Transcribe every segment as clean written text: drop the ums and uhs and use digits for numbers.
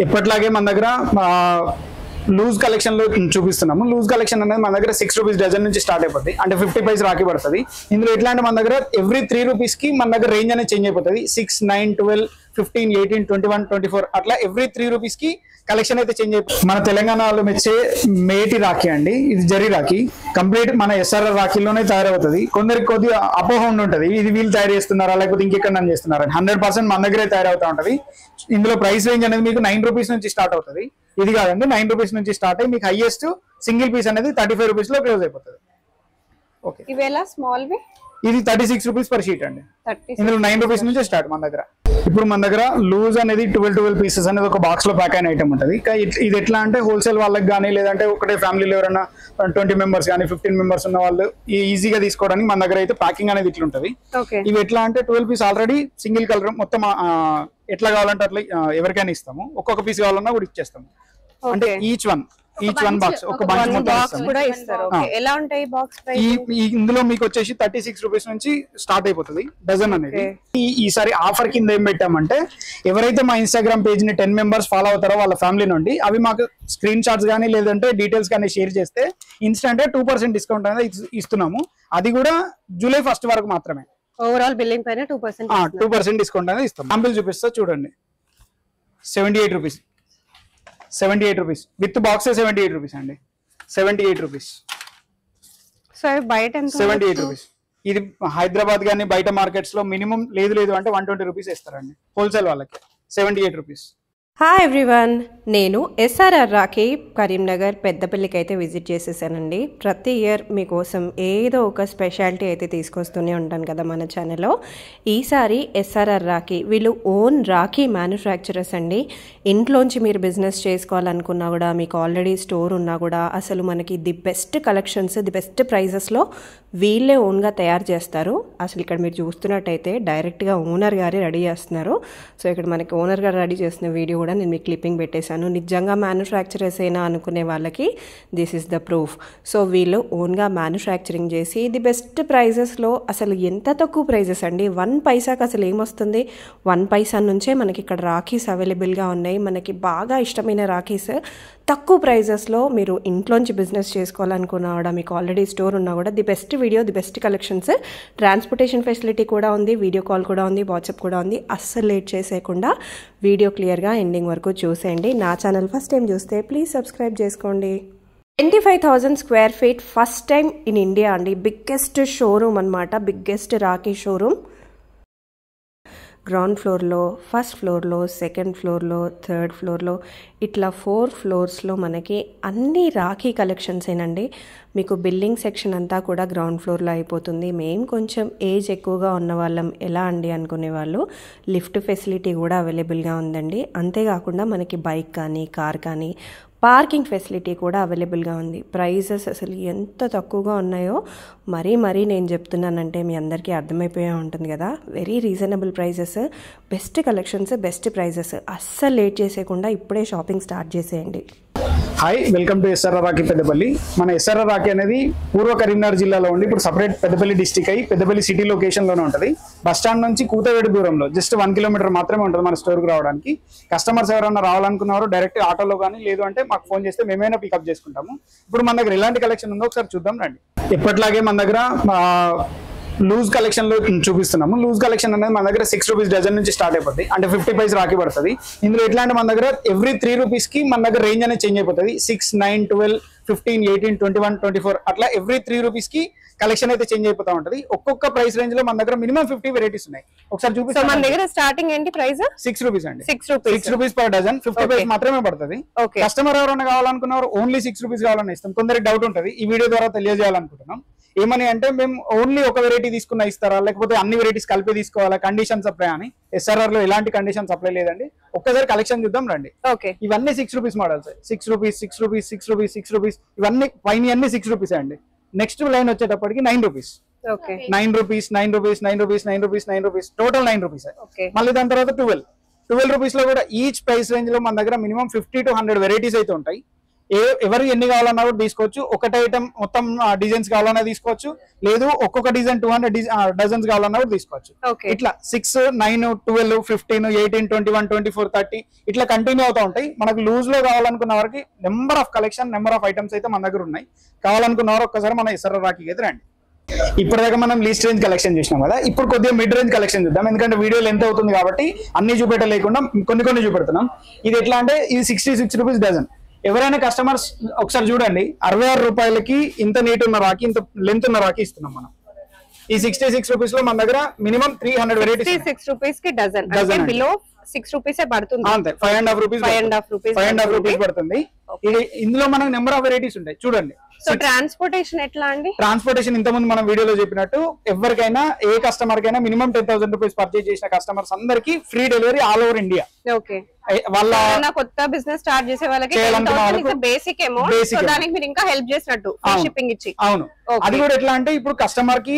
ఇప్పట్లాగే మన దగ్గర loose collection లో చూపిస్తున్నాము. లూజ్ కలెక్షన్ అనేది మన దగ్గర 6 రూపీస్ డజన్ నుంచి స్టార్ట్ అయిపోతుంది, అంటే 50 పైస్ రాకి పడుతుంది. ఇందులో ఎట్లా అంటే మన దగ్గర ఎవ్రీ 3 రూపీస్ కి మన దగ్గర రేంజ్ అనేది చేంజ్ అయిపోతుంది. 6, 9, 12, 15, 18, 21, 24 అట్లా ఎవ్రీ 3 రూపీస్ కి కలెక్షన్ అయితే చేంజ్ అయిపోతుంది. మన తెలంగాణలో మెచ్చే మేటి రాఖీ అండి, ఇది జరీ రాఖీ. కంప్లీట్ మన ఎస్ఆర్ఆర్ రాఖీలోనే తయారవుతుంది. కొందరికి కొద్దిగా అపోహ ఉంటుంది, ఇది వీళ్ళు తయారు చేస్తున్నారా లేకపోతే ఇంకెక్కడ చేస్తున్నారా. 100% మన దగ్గరే తయారవుతా ఉంటది. ఇందులో ప్రైస్ రేంజ్ అనేది మీకు 9 రూపీస్ నుంచి స్టార్ట్ అవుతుంది. ఇది కాదండి, 9 రూపీస్ నుంచి స్టార్ట్ అయ్యి మీకు హైయెస్ట్ సింగిల్ పీస్ అనేది 35 రూపీస్ లో క్లోజ్ అయిపోతుంది. ఓకే, ఇవేలా స్మాల్ వి ఇది 36 రూపీస్ పర్ షీట్ అండి. ఇందులో 9 రూపీస్ నుంచి స్టార్ట్ మన దగ్గర. ఇప్పుడు మన దగ్గర లూజ్ అనేది 12 పీసెస్ అనేది ఒక బాక్స్ లో ప్యాక్ అయిన ఐటమ్ ఉంటుంది. ఇది ఎట్లా అంటే హోల్సేల్ వాళ్ళకి కానీ లేదంటే ఒకటే ఫ్యామిలీలో ఎవరైనా 20 మెంబర్స్ కానీ 15 మెంబర్స్ ఉన్న వాళ్ళు ఈజీగా తీసుకోవడానికి మన దగ్గర అయితే ప్యాకింగ్ అనేది ఇట్లా ఉంటుంది. ఇవి ఎట్లా అంటే 12 పీస్ ఆల్రెడీ సింగిల్ కలర్ మొత్తం ఎట్లా కావాలంటే అట్లా ఎవరికైనా ఇస్తాము. ఒక్కొక్క పీస్ కావాలన్నా కూడా ఇచ్చేస్తాము. అంటే ఈచ్ వన్ బాక్స్ ఒక బంచ్ మొత్తం కూడా ఇస్తారు. ఎలా ఉంటాయి బాక్స్ ప్రైస్? ఇందులో మీకు వచ్చేసి 36 రూపీస్ నుంచి స్టార్ట్ అయిపోతుంది డజన్ అనేది. ఈసారి ఆఫర్ కింద ఏం పెట్టామంటే ఎవరైతే మా ఇన్స్టాగ్రామ్ పేజ్ ని 10 మెంబర్స్ ఫాలో అవుతారో వాళ్ళ ఫ్యామిలీ నుండి అవి మాకు స్క్రీన్ షాట్స్ కానీ లేదంటే డీటెయిల్స్ కానీ షేర్ చేస్తే ఇన్స్టెంట్ 2% డిస్కౌంట్ అనేది ఇస్తున్నాము. అది కూడా జూలై 1 వరకు మాత్రమే. ఓవరాల్ బిల్లింగ్ పైన 2% డిస్కౌంట్ అనేది ఇస్తాం. శాంపిల్ చూపిస్తా చూడండి. 78 rupees, 78 rupees with box 78 rupees అండి. 78 రూపీస్. సో బయట 78 రూపీస్. ఇది హైదరాబాద్ కానీ బయట మార్కెట్స్ లో మినిమం లేదు అంటే 120 రూపీస్ ఇస్తారండి హోల్సేల్ వాళ్ళకి. 78 రూపీస్. హాయ్ ఎవ్రీవన్, నేను ఎస్ఆర్ఆర్ రాఖీ కరీంనగర్ పెద్దపల్లికి అయితే విజిట్ చేసేసానండి. ప్రతి ఇయర్ మీకోసం ఏదో ఒక స్పెషాలిటీ అయితే తీసుకొస్తూనే ఉంటాను కదా మన ఛానల్లో. ఈసారి ఎస్ఆర్ఆర్ రాఖీ వీళ్ళు ఓన్ రాఖీ మ్యానుఫ్యాక్చరర్స్ అండి. ఇంట్లోంచి మీరు బిజినెస్ చేసుకోవాలనుకున్నా కూడా, మీకు ఆల్రెడీ స్టోర్ ఉన్నా కూడా, అసలు మనకి the best collections the best ప్రైజెస్లో వీళ్ళే ఓన్గా తయారు చేస్తారు. అసలు ఇక్కడ మీరు చూస్తున్నట్టయితే డైరెక్ట్గా ఓనర్ గారే రెడీ చేస్తున్నారు. సో ఇక్కడ మనకి ఓనర్ గారు రెడీ చేస్తున్న వీడియో కూడా నేను మీకు క్లిప్పింగ్ పెట్టేశాను. నిజంగా మ్యానుఫ్యాక్చరర్స్ అయినా అనుకునే వాళ్ళకి this is the proof. So వీళ్ళు ఓన్గా మ్యానుఫ్యాక్చరింగ్ చేసి ది బెస్ట్ ప్రైజెస్లో, అసలు ఎంత తక్కువ ప్రైజెస్ అండి, 1 పైసాకి అసలు ఏమొస్తుంది. 1 పైసా నుంచే మనకి ఇక్కడ రాఖీస్ అవైలబుల్గా ఉన్నాయి. మనకి బాగా ఇష్టమైన రాఖీస్ తక్కువ ప్రైజెస్లో మీరు ఇంట్లోంచి బిజినెస్ చేసుకోవాలనుకున్నా కూడా, మీకు ఆల్రెడీ స్టోర్ ఉన్నా కూడా the best video the best collections. Transportation facility కూడా ఉంది, వీడియో కాల్ కూడా ఉంది, వాట్సాప్ కూడా ఉంది. అస్సలు లేట్ చేసేయకుండా వీడియో క్లియర్గా ఎండింగ్ వరకు చూసేయండి. నా ఛానల్ ఫస్ట్ టైం చూస్తే ప్లీజ్ సబ్స్క్రైబ్ చేసుకోండి. 25,000 square feet first time in India అండి. బిగ్గెస్ట్ షోరూమ్ అనమాట, బిగ్గెస్ట్ రాఖీ షోరూమ్. గ్రౌండ్ ఫ్లోర్లో, ఫస్ట్ ఫ్లోర్లో, సెకండ్ ఫ్లోర్లో, థర్డ్ ఫ్లోర్లో ఇట్లా 4 ఫ్లోర్స్లో మనకి అన్ని రాఖీ కలెక్షన్స్ ఏనండి. మీకు బిల్డింగ్ సెక్షన్ అంతా కూడా గ్రౌండ్ ఫ్లోర్లో అయిపోతుంది. మేము కొంచెం ఏజ్ ఎక్కువగా ఉన్న వాళ్ళం ఎలా అండి అనుకునే వాళ్ళు లిఫ్ట్ ఫెసిలిటీ కూడా అవైలబుల్గా ఉందండి. అంతేకాకుండా మనకి బైక్ కానీ కార్ కానీ పార్కింగ్ ఫెసిలిటీ కూడా అవైలబుల్గా ఉంది. ప్రైజెస్ అసలు ఎంత తక్కువగా ఉన్నాయో మరీ నేను చెప్తున్నానంటే మీ అందరికీ అర్థమైపోయే ఉంటుంది కదా. Very reasonable prices, best collections, best prices. అస్సలు లేట్ చేసేయకుండా ఇప్పుడే షాపింగ్ స్టార్ట్ చేసేయండి. Hi, welcome to SRR Rakhi Peddapalli. మన ఎస్ఆర్ఆర్ రాఖీ అనేది పూర్వ కరీంనగర్ జిల్లాలో ఉండి ఇప్పుడు సపరేట్ పెద్దపల్లి డిస్టిక్ అయ్యి పెద్దపల్లి సిటీ లొకేషన్లోనే ఉంటుంది. బస్ స్టాండ్ నుంచి కూతవేడి దూరంలో జస్ట్ 1 కిలోమీటర్ మాత్రమే ఉంటుంది మన స్టోర్కి రావడానికి. కస్టమర్స్ ఎవరైనా రావాలనుకున్నారో డైరెక్ట్ ఆటోలో కానీ లేదు అంటే మాకు ఫోన్ చేస్తే మేమైనా పికప్ చేసుకుంటాము. ఇప్పుడు మన దగ్గర ఎలాంటి కలెక్షన్ ఉందో ఒకసారి చూద్దాం రండి. ఎప్పట్లాగే మన దగ్గర లూజ్ కలెక్షన్ లో చూపిస్తున్నాము. లూజ్ కలెక్షన్ అనేది మన దగ్గర 6 రూపీస్ డజన్ నుంచి స్టార్ట్ అయిపోతుంది, అంటే 50 పైస్ రాకి పడుతుంది. ఇందులో ఎట్లా అంటే మన దగ్గర ఎవ్రీ 3 రూపీస్ కి మన దగ్గర రేంజ్ అనేది చేంజ్ అయిపోతుంది. 6, 9, 12, 15, 18, 21, 24 అట్లా ఎవ్రీ 3 రూపీస్ కి కలెక్షన్ అయితే చేంజ్ అయిపోతా ఉంటది. ఒక్కొక్క ప్రైస్ రేంజ్ లో మన దగ్గర మినిమం 50 వెరైటీస్ ఉన్నాయి. ఒకసారి చూపిస్తాం. మన దగ్గర స్టార్టింగ్ ఏంటి ప్రైస్? 6 రూపీస్ అండి. 6 రూపీస్ పర్ డజన్, 50 పైస్ మాత్రమే పడుతుంది. కస్టమర్ ఎవరైనా కావాలనుకున్నారు ఓన్లీ 6 రూపీస్ కావాలని ఇస్తాం. కొందరికి డౌట్ ఉంటుంది, ఈ వీడియో ద్వారా తెలియజేయాలనుకుంటున్నాం. ఏమని అంటే మేము ఓన్లీ ఒక వెరైటీ తీసుకున్నా ఇస్తారా లేకపోతే అన్ని వెరైటీస్ కలిపి తీసుకోవాలా, కండిషన్స్ అప్లై అని. ఎస్ఆర్ఆర్ లో ఎలాంటి కండిషన్స్ అప్లై లేదండి. ఒక్కసారి కలెక్షన్ చూద్దాం రండి. ఇవన్నీ 6 rupees models. 6 rupees, 6 rupees, 6 rupees, 6 rupees, ఇవన్నీ పైన అన్ని 6 రూపీస్ అండి. నెక్స్ట్ లైన్ వచ్చేటప్పటికి 9 rupees, 9 rupees, 9 rupees, 9 rupees, 9 rupees, 9 rupees, total 9 rupees. మళ్ళీ దాని తర్వాత 12 రూపీస్ లో కూడా ఈచ్ ప్రైస్ రేంజ్ లో మన దగ్గర మినిమం 50 to 100 వెరైటీస్ అయితే ఉంటాయి. ఎవరు ఎన్ని కావాలన్నా కూడా తీసుకోవచ్చు. ఒకటి ఐటమ్ మొత్తం డిజైన్స్ కావాలన్నా తీసుకోవచ్చు, లేదు ఒక్కొక్క డిజైన్ 200 డజన్స్ కావాలన్నా కూడా తీసుకోవచ్చు. ఇట్లా 6, 9, 12, 15, 18, 21, 24, 30 ఇట్లా కంటిన్యూ అవుతూ ఉంటాయి. మనకు లూజ్ లో కావాలనుకున్న వరకు number of collection, number of items అయితే మన దగ్గర ఉన్నాయి. కావాలనుకున్న వారు ఒక్కసారి మన ఎస్ఆర్ఆర్ రాఖీకి అయితే రండి. ఇప్పటిదాకా మనం లీస్ట్ రేంజ్ కలెక్షన్ చేసినాం కదా, ఇప్పుడు కొద్దిగా మిడ్ రేంజ్ కలెక్షన్ చూద్దాం. ఎందుకంటే వీడియో లెంత్ అవుతుంది కాబట్టి అన్ని చూపెట్టలేకుండా కొన్ని చూపెడుతున్నాం. ఇది ఎట్లా అంటే ఇది 66 రూపీస్ డజన్. ఎవరైనా కస్టమర్స్ ఒకసారి చూడండి, 66 రూపాయలకి ఇంత నీట్ ఉన్న రాఖీ, ఇంత లెంత్ ఉన్న రాఖీ ఇస్తున్నాం మనం. ఈ 66 రూపీస్ లో మన దగ్గర మినిమం 300 వెరైటీస్. 66 రూపీస్ కి డజన్, బిలో 6 రూపీస్ పడుతుంది. అంతే, 5.5 రూపీస్ పడుతుంది. ఇది ఇందులో మనకు నెంబర్ ఆఫ్ వెరైటీస్ ఉంటాయి చూడండి. సో ట్రాన్స్పోర్టేషన్ ఎట్లా అండి? ట్రాన్స్పోర్టేషన్ ఇంతకుముందు మనం వీడియోలో చెప్పినట్టు ఎవరికైనా ఏ కస్టమర్ కైనా మినిమం 10,000 రూపీస్ పర్చేజ్ చేసిన కస్టమర్స్ అందరికి free delivery all over India. Okay, వాళ్ళ కొత్త బిజినెస్ స్టార్ట్ చేసే వాళ్ళకి బేసిక్ అమౌంట్, సో దానికి మీరు ఇంకా హెల్ప్ చేసినట్టు షిప్పింగ్ ఇచ్చి. అవును, అది కూడా ఎట్లా అంటే ఇప్పుడు కస్టమర్ కి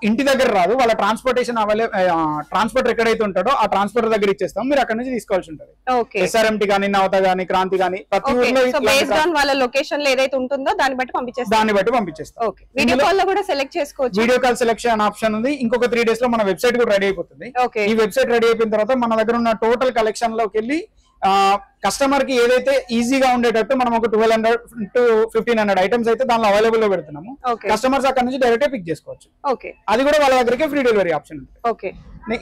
ఇంటి దగ్గర రాదు, వాళ్ళ ట్రాన్స్పోర్టేషన్ ట్రాన్స్పోర్టర్ ఎక్కడైతే ఉంటాడో ఆ ట్రాన్స్పోర్టర్ దగ్గర ఇచ్చేస్తాం, మీరు అక్కడ నుంచి తీసుకోవాల్సి ఉంటుంది. ఎస్ఆర్ఎంటీ కానీ, నవత కానీ, క్రాంతి కానీ, ప్రతి ఊర్లో వాళ్ళ లొకేషన్ లో ఏదైతే ఉంటుందో దాన్ని బట్టి పంపించేస్తాం. వీడియో కాల్ లో కూడా సెలెక్ట్ చేసుకోవచ్చు. వీడియో కాల్ సెలెక్షన్ ఆప్షన్ ఉంది. ఇంకొక 3 days లో మన వెబ్సైట్ కూడా రెడీ అయిపోతుంది. ఈ వెబ్సైట్ రెడీ అయిపోయిన తర్వాత మన దగ్గర ఉన్న టోటల్ కలెక్షన్ లోకి వెళ్ళి కస్టమర్ కి ఏదైతే ఈజీగా ఉండేటట్టు మనం ఒక 1200 to 1500 ఐటమ్స్ అయితే దానిలో అవైలబుల్ లో పెడుతున్నాము. కస్టమర్స్ అక్కడ నుంచి డైరెక్ట్ పిక్ చేసుకోవచ్చు. అది కూడా వాళ్ళ దగ్గరికి ఫ్రీ డెలివరీ ఆప్షన్ ఉంది.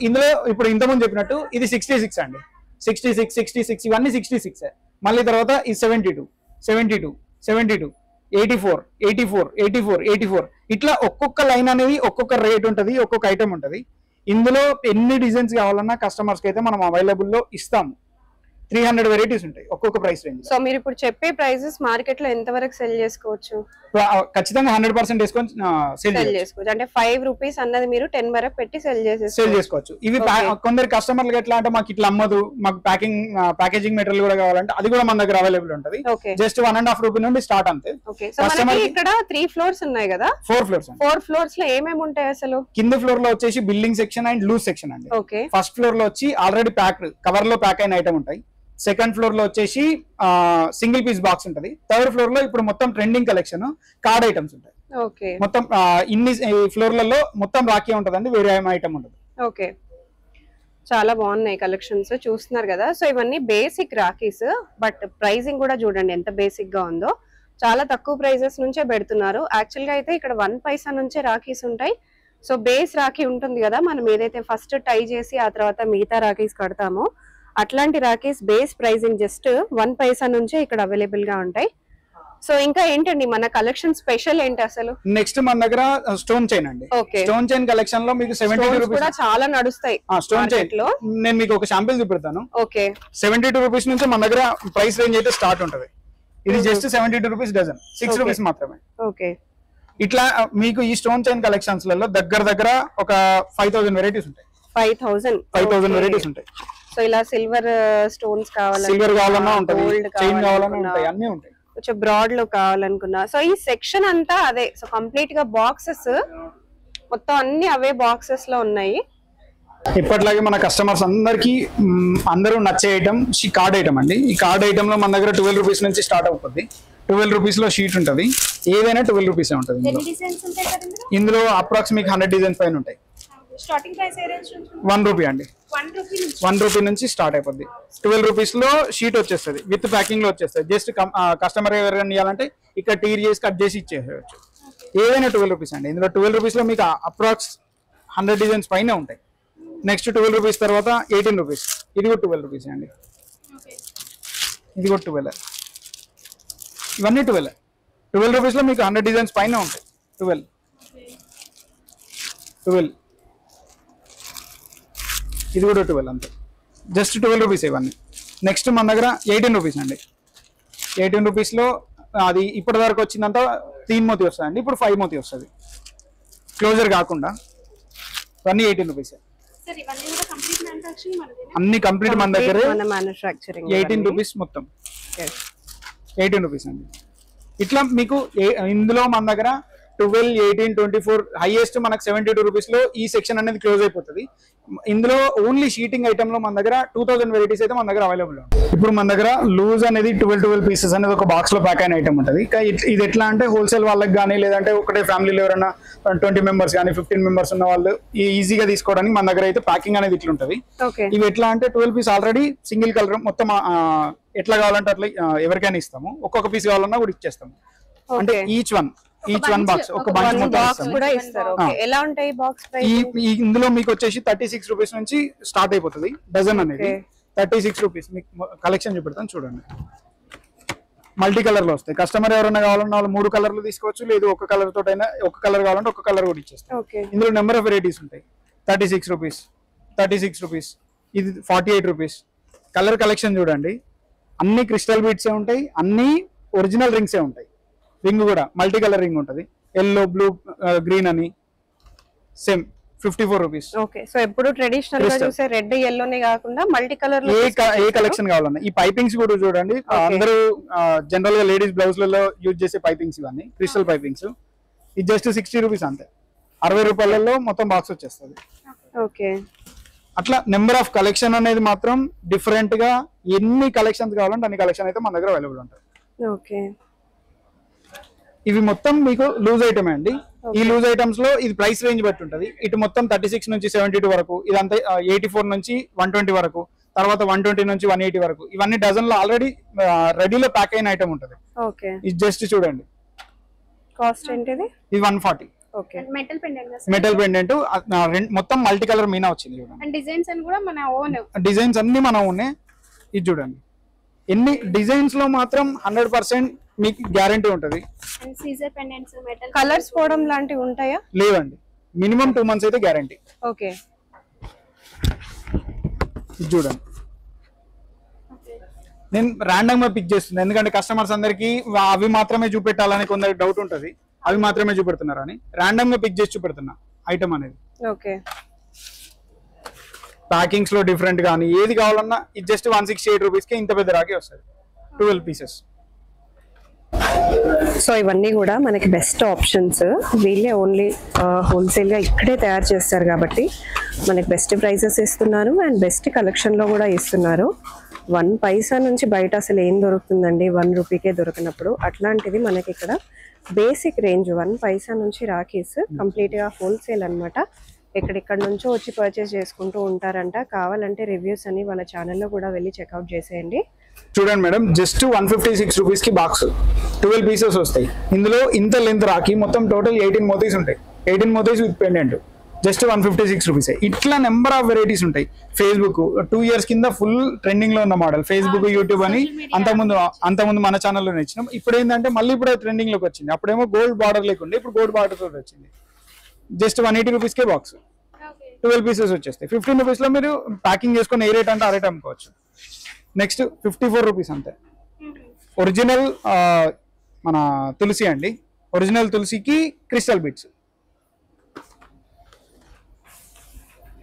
ఇందులో ఇప్పుడు ఇంతకుముందు చెప్పినట్టు ఇది 66 అండి. 66 ఇవన్నీ 66. మళ్ళీ తర్వాత ఈ 72, 84 ఇట్లా ఒక్కొక్క లైన్ అనేది ఒక్కొక్క రేట్ ఉంటది, ఒక్కొక్క ఐటమ్ ఉంటది. ఇందులో ఎన్ని డిజైన్స్ కావాలన్నా కస్టమర్స్ కి అయితే మనం అవైలబుల్ లో ఇస్తాము. 300 వెరైటీస్ ఉంటాయి ఒక్కొక్క ప్రైస్ రేంజ్. సో మీరు ఇప్పుడు చెప్పే ప్రైసెస్ మార్కెట్ లో ఎంత వరకు సెల్ చేసుకోవచ్చు? ఖచ్చితంగా 100% డిస్కౌంట్ సెల్ చేసుకోవచ్చు. అంటే 5 రూపీస్ అన్నది మీరు 10 వరకు పెట్టి సెల్ చేసుకోవచ్చు. ఇవి కొందరు కస్టమర్లు ఎట్లా అంటే మాకు ఇట్లా అమ్మదు, మాకు ప్యాకేజింగ్ మెటీరియల్ కూడా కావాలంటే అది కూడా మన దగ్గర అవైలబుల్ ఉంటుంది. జస్ట్ 1.5 రూపీ నుండి స్టార్ట్ అంతే. ఇక్కడ 3 ఫ్లోర్స్ ఉన్నాయి కదా? 4 ఫ్లోర్స్ లో ఏమేమి ఉంటాయి అసలు? కింద ఫ్లోర్ లో వచ్చేసి building section and loose section అండి. ఫస్ట్ ఫ్లోర్ లో వచ్చి ఆల్రెడీ కవర్ లో ప్యాక్ అయిన ఐటమ్ ఉంటాయి. సెకండ్ ఫ్లోర్ లో వచ్చేసి సింగిల్ పీస్ బాక్స్ ఉంటది. థర్డ్ ఫ్లోర్ లో ఇప్పుడు మొత్తం ట్రెండింగ్ కలెక్షన్ కార్డ్ ఐటమ్స్ ఉంటాయి. మొత్తం ఇన్ని ఫ్లోర్లలో మొత్తం రాఖీ ఉంటదండి, వేరే ఐటమ్ ఉండదు. ఓకే, చాలా బాగున్నాయి కలెక్షన్స్ చూస్తున్నారు కదా. సో ఇవన్నీ బేసిక్ రాఖీస్, బట్ ప్రైసింగ్ కూడా చూడండి ఎంత బేసిక్ గా ఉందో. చాలా తక్కువ ప్రైజెస్ నుంచే పెడుతున్నారు. యాక్చువల్ గా అయితే ఇక్కడ 1 పైసా నుంచే రాఖీస్ ఉంటాయి. సో బేస్ రాఖీ ఉంటుంది కదా, మనం ఏదైతే ఫస్ట్ టై చేసి ఆ తర్వాత మిగతా రాఖీస్ కడతామో అట్లాంటి రాఖీస్ బేస్ ప్రైసింగ్ జస్ట్ 1 పైసా నుంచే ఇక్కడ అవైలబుల్ గా ఉంటాయి. సో ఇంకా ఏంటండి మన కలెక్షన్ స్పెషల్ ఏంటి అసలు? నెక్స్ట్ మన దగ్గర స్టోన్ చైన్ అండి. స్టోన్ చైన్ కలెక్షన్ లో మీకు 72 రూపీస్ కూడా చాలా నడుస్తాయి. స్టోన్ చైన్ లో నేను మీకు ఒక శాంపిల్ చూపెడతాను. 72 రూపీస్ నుంచి మన దగ్గర ప్రైస్ రేంజ్ అయితే స్టార్ట్ ఉంటది. ఇది జస్ట్ 72 రూపీస్ డజన్, 6 రూపీస్ మాత్రమే. ఇట్లా మీకు ఈ స్టోన్ చైన్ కలెక్షన్స్ లలో దగ్గర ఒక 5000 వెరైటీస్ ఉంటాయి. 5000 వెరైటీస్ ఉంటాయి. సో ఇలా సిల్వర్ స్టోన్స్ కావాలన్నా ఉంటది, చైన్ కావాలన్నా ఉంటాయి, అన్ని ఉంటాయి. కొంచెం బ్రాడ్ లో కావాలనుకున్నా. సో ఈ సెక్షన్ అంతా అదే. సో కంప్లీట్ గా బాక్సెస్ మొత్తం అన్ని అవే బాక్సెస్ లో ఉన్నాయి. ఇప్పటిలాగే మన కస్టమర్స్ అందరూ నచ్చే ఐటమ్ కార్డ్ ఐటమ్ అండి. ఈ కార్డ్ ఐటమ్ లో మన దగ్గర 12 రూపీస్ నుంచి స్టార్ట్ అవుతుంది. 12 రూపీస్ లో షీట్ ఉంటది, ఏదైనా 12 రూపీస్ ఉంటుంది. ఇందులో అప్రాక్సిమేట్ 100 డిజైన్స్ పైన ఉంటాయి. స్టార్టింగ్ ప్రైస్ ఏ రేంజ్ నుంచి? 1 రూపీ అండి. 1 రూపీ నుంచి స్టార్ట్ అయిపోద్ది. 12 రూపీస్ లో షీట్ వచ్చేస్తుంది, విత్ ప్యాకింగ్ లో వచ్చేస్తుంది. జస్ట్ కస్టమర్ ఎవరైనా ఇవ్వాలంటే ఇక్కడ టీర్ చేసి కట్ చేసి ఇచ్చేసేయచ్చు. ఏదైనా 12 రూపీస్ అండి. ఇందులో 12 రూపీస్ లో మీకు అప్రాక్స్ 100 డిజైన్స్ పైన ఉంటాయి. నెక్స్ట్ 12 రూపీస్ తర్వాత 18 రూపీస్. ఇది కూడా 12 రూపీస్ అండి. ఇది కూడా 12. ఇవన్నీ 12 రూపీస్ లో మీకు 100 డిజైన్స్ పైన ఉంటాయి. 12 ఇది కూడా 12 అంతే. జస్ట్ 12 రూపీస్ ఇవన్నీ. నెక్స్ట్ మన దగ్గర 18 రూపీస్ అండి. 18 రూపీస్ లో అది ఇప్పటి వరకు వచ్చిందంతా 3 మోతీ వస్తుంది అండి. ఇప్పుడు 5 మోతీ వస్తుంది, క్లోజర్ కాకుండా. ఇవన్నీ 18 రూపీస్. అన్ని కంప్లీట్ మన దగ్గరే 18 రూపీస్ మొత్తం. 18 రూపీస్ అండి. ఇట్లా మీకు ఇందులో మన దగ్గర 12, 18, 24 హైయెస్ట్ మనకు 72 రూపీస్ లో ఈ సెక్షన్ అనేది క్లోజ్ అయిపోతుంది. ఇందులో ఓన్లీ షీటింగ్ ఐటమ్ లో మన దగ్గర 2000 వెరైటీస్ అయితే మన దగ్గర అవైలబుల్ ఉంటుంది. ఇప్పుడు మన దగ్గర లూజ్ అనేది 12 పీసెస్ అనేది ఒక బాక్స్ లో ప్యాక్ అయిన ఐటమ్ ఉంటుంది. ఇది ఎట్లా అంటే హోల్సేల్ వాళ్ళకి కానీ లేదంటే ఒకటే ఫ్యామిలీలో ఎవరైనా 20 మెంబర్స్ కానీ 15 మెంబర్స్ ఉన్న వాళ్ళు ఈజీగా తీసుకోవడానికి మన దగ్గర అయితే ప్యాకింగ్ అనేది ఇట్లా ఉంటుంది. ఇవి ఎట్లా అంటే 12 పీస్ ఆల్రెడీ సింగిల్ కలర్ మొత్తం ఎట్లా కావాలంటే అట్లా ఎవరికైనా ఇస్తాము. ఒక్కొక్క పీస్ కావాలన్నా కూడా ఇచ్చేస్తాము. అంటే ఈచ్ వన్ బాక్స్ ఒక బంచ్ మొత్తం ఇస్తారు. ఎలా ఉంటాయి బాక్స్ ప్రైస్? ఇందులో మీకు వచ్చేసి 36 రూపీస్ నుంచి స్టార్ట్ అయిపోతుంది డజన్ అనేది. 36 రూపీస్ మీకు కలెక్షన్ చూపెడతాను చూడండి. మల్టీ కలర్ లో వస్తాయి. కస్టమర్ ఎవరైనా కావాలన్నా వాళ్ళు 3 కలర్లు తీసుకోవచ్చు, లేదు ఒక కలర్ తోటైనా ఒక కలర్ కావాలంటే ఒక కలర్ కూడా ఇచ్చేస్తాం. ఇందులో నెంబర్ ఆఫ్ వెరైటీస్ ఉంటాయి. 36 రూపీస్, 36 రూపీస్, ఇది 48 రూపీస్. కలర్ కలెక్షన్ చూడండి, అన్ని క్రిస్టల్ బీట్స్ ఉంటాయి, అన్ని ఒరిజినల్ రింగ్స్ ఉంటాయి. రింగ్ కూడా మల్టీ కలర్ రింగ్ ఉంటుంది, ఎల్లో, బ్లూ, గ్రీన్ అని. Same 54 rupees. ఓకే, సో ఎప్పుడు ట్రెడిషనల్ గా చూసే రెడ్ ఎల్లోనే కాకుండా మల్టీ కలర్ లో ఏ కలెక్షన్ కావాలన్నా. ఈ పైపింగ్స్ కూడా చూడండి, అందరూ జనరల్ గా లేడీస్ బ్లౌజ్ లలో యూజ్ చేసే పైపింగ్స్ ఇవన్నీ క్రిస్టల్ పైపింగ్స్. ఇది జస్ట్ 60 రూపీస్ అంతే. 60 రూపాయలలో మొత్తం బాక్స్ వచ్చేస్తుంది. ఓకే, అట్లా నెంబర్ ఆఫ్ కలెక్షన్ అనేది మాత్రం డిఫరెంట్ గా ఎన్ని కలెక్షన్స్ కావాలంటే అన్ని కలెక్షన్ అయితే మన దగ్గర అవైలబుల్ ఉంటాయి. ఓకే, ఇవి మొత్తం మీకు లూజ్ ఐటమ్ అండి. ఈ లూజ్ ఐటమ్స్ లో ఇది ప్రైస్ రేంజ్ బట్టి ఉంటుంది. ఇటు మొత్తం 36 నుంచి 72 వరకు, ఇదంతా 84 నుంచి 120 వరకు, తర్వాత 120 నుంచి 180 వరకు. ఇవన్నీ డజన్ లో ఆల్రెడీ రెడీలో ప్యాక్ అయిన ఐటమ్ ఉంటుంది. ఇది జస్ట్ చూడండి, కాస్ట్ ఏంటిది? ఇది 140. ఓకే, మెటల్ పెండెంట్ మొత్తం మల్టీ కలర్ మీనా వచ్చింది చూడండి. డిజైన్స్ అన్ని మన ఉన్నాయి. ఇది చూడండి, ఎన్ని డిజైన్స్ లో మాత్రం 100% మీకు గ్యారంటీ ఉంటది. కలర్స్ పోవడం లాంటివి ఉంటాయా? లేవండి, మినిమం 2 months అయితే గ్యారంటీ. ఓకే, ఇది చూడండి, నేను ర్యాండమ్ గా పిక్ చేస్తుంది ఎందుకంటే కస్టమర్స్ అందరికి అవి మాత్రమే చూపెట్టాలని కొందరికి డౌట్ ఉంటది, అవి మాత్రమే చూపెడుతున్నారని ర్యాండమ్ గా పిక్ చేసి చూపెడుతున్నా ఐటమ్ అనేది. ఓకే, ప్యాకింగ్స్ లో డిఫరెంట్ గానీ ఏది కావాలన్నా ఇది జస్ట్ 168 రూపీస్ కి ఇంత పెద్ద రాకి వస్తుంది, 12 పీసెస్. సో ఇవన్నీ కూడా మనకి బెస్ట్ ఆప్షన్స్. వీళ్ళే ఓన్లీ హోల్సేల్గా ఇక్కడే తయారు చేస్తారు కాబట్టి మనకి బెస్ట్ ప్రైసెస్ ఇస్తున్నారు అండ్ బెస్ట్ కలెక్షన్లో కూడా ఇస్తున్నారు. 1 పైసా నుంచి బయట అసలు ఏం దొరుకుతుందండి, 1 రూపీకే దొరికినప్పుడు. అట్లాంటిది మనకి ఇక్కడ బేసిక్ రేంజ్ 1 పైసా నుంచి రాఖీస్ కంప్లీట్గా హోల్సేల్ అనమాట. ఎక్కడెక్కడ నుంచో వచ్చి పర్చేస్ చేసుకుంటూ ఉంటారంట. కావాలంటే రివ్యూస్ అని వాళ్ళ ఛానల్లో కూడా వెళ్ళి చెక్అవుట్ చేసేయండి. చూడండి మేడం, జస్ట్ 156 రూపీస్ కి బాక్స్ 12 పీసెస్ వస్తాయి. ఇందులో ఇంత లెంత్ రాకి మొత్తం టోటల్ 18 మోతీస్ ఉంటాయి. 18 మోతీస్ విత్ పెండెంట్, జస్ట్ 156 రూపీస్. ఇట్లా నెంబర్ ఆఫ్ వెరైటీస్ ఉంటాయి. ఫేస్బుక్ 2 years కింద ఫుల్ ట్రెండింగ్ లో ఉన్న మోడల్ ఫేస్బుక్, యూట్యూబ్ అని అంతకుముందు మన ఛానల్లో ఇచ్చినాం. ఇప్పుడు ఏంటంటే మళ్ళీ ఇప్పుడు ట్రెండింగ్ లోకి వచ్చింది. అప్పుడేమో గోల్డ్ బార్డర్ లేకుండే, ఇప్పుడు గోల్డ్ బార్డర్ తోటి వచ్చింది. జస్ట్ 180 రూపీస్ కే బాక్స్ 12 పీసెస్ వచ్చేస్తాయి. 15 రూపీస్ లో మీరు ప్యాకింగ్ చేసుకుని ఏ రేట్ అంటే ఆ రేట్ అమ్ముకోవచ్చు. నెక్స్ట్ 54 రూపీస్ అంతే. ఒరిజినల్ మన తులసి అండి, ఒరిజినల్ తులసికి క్రిస్టల్ బీట్స్.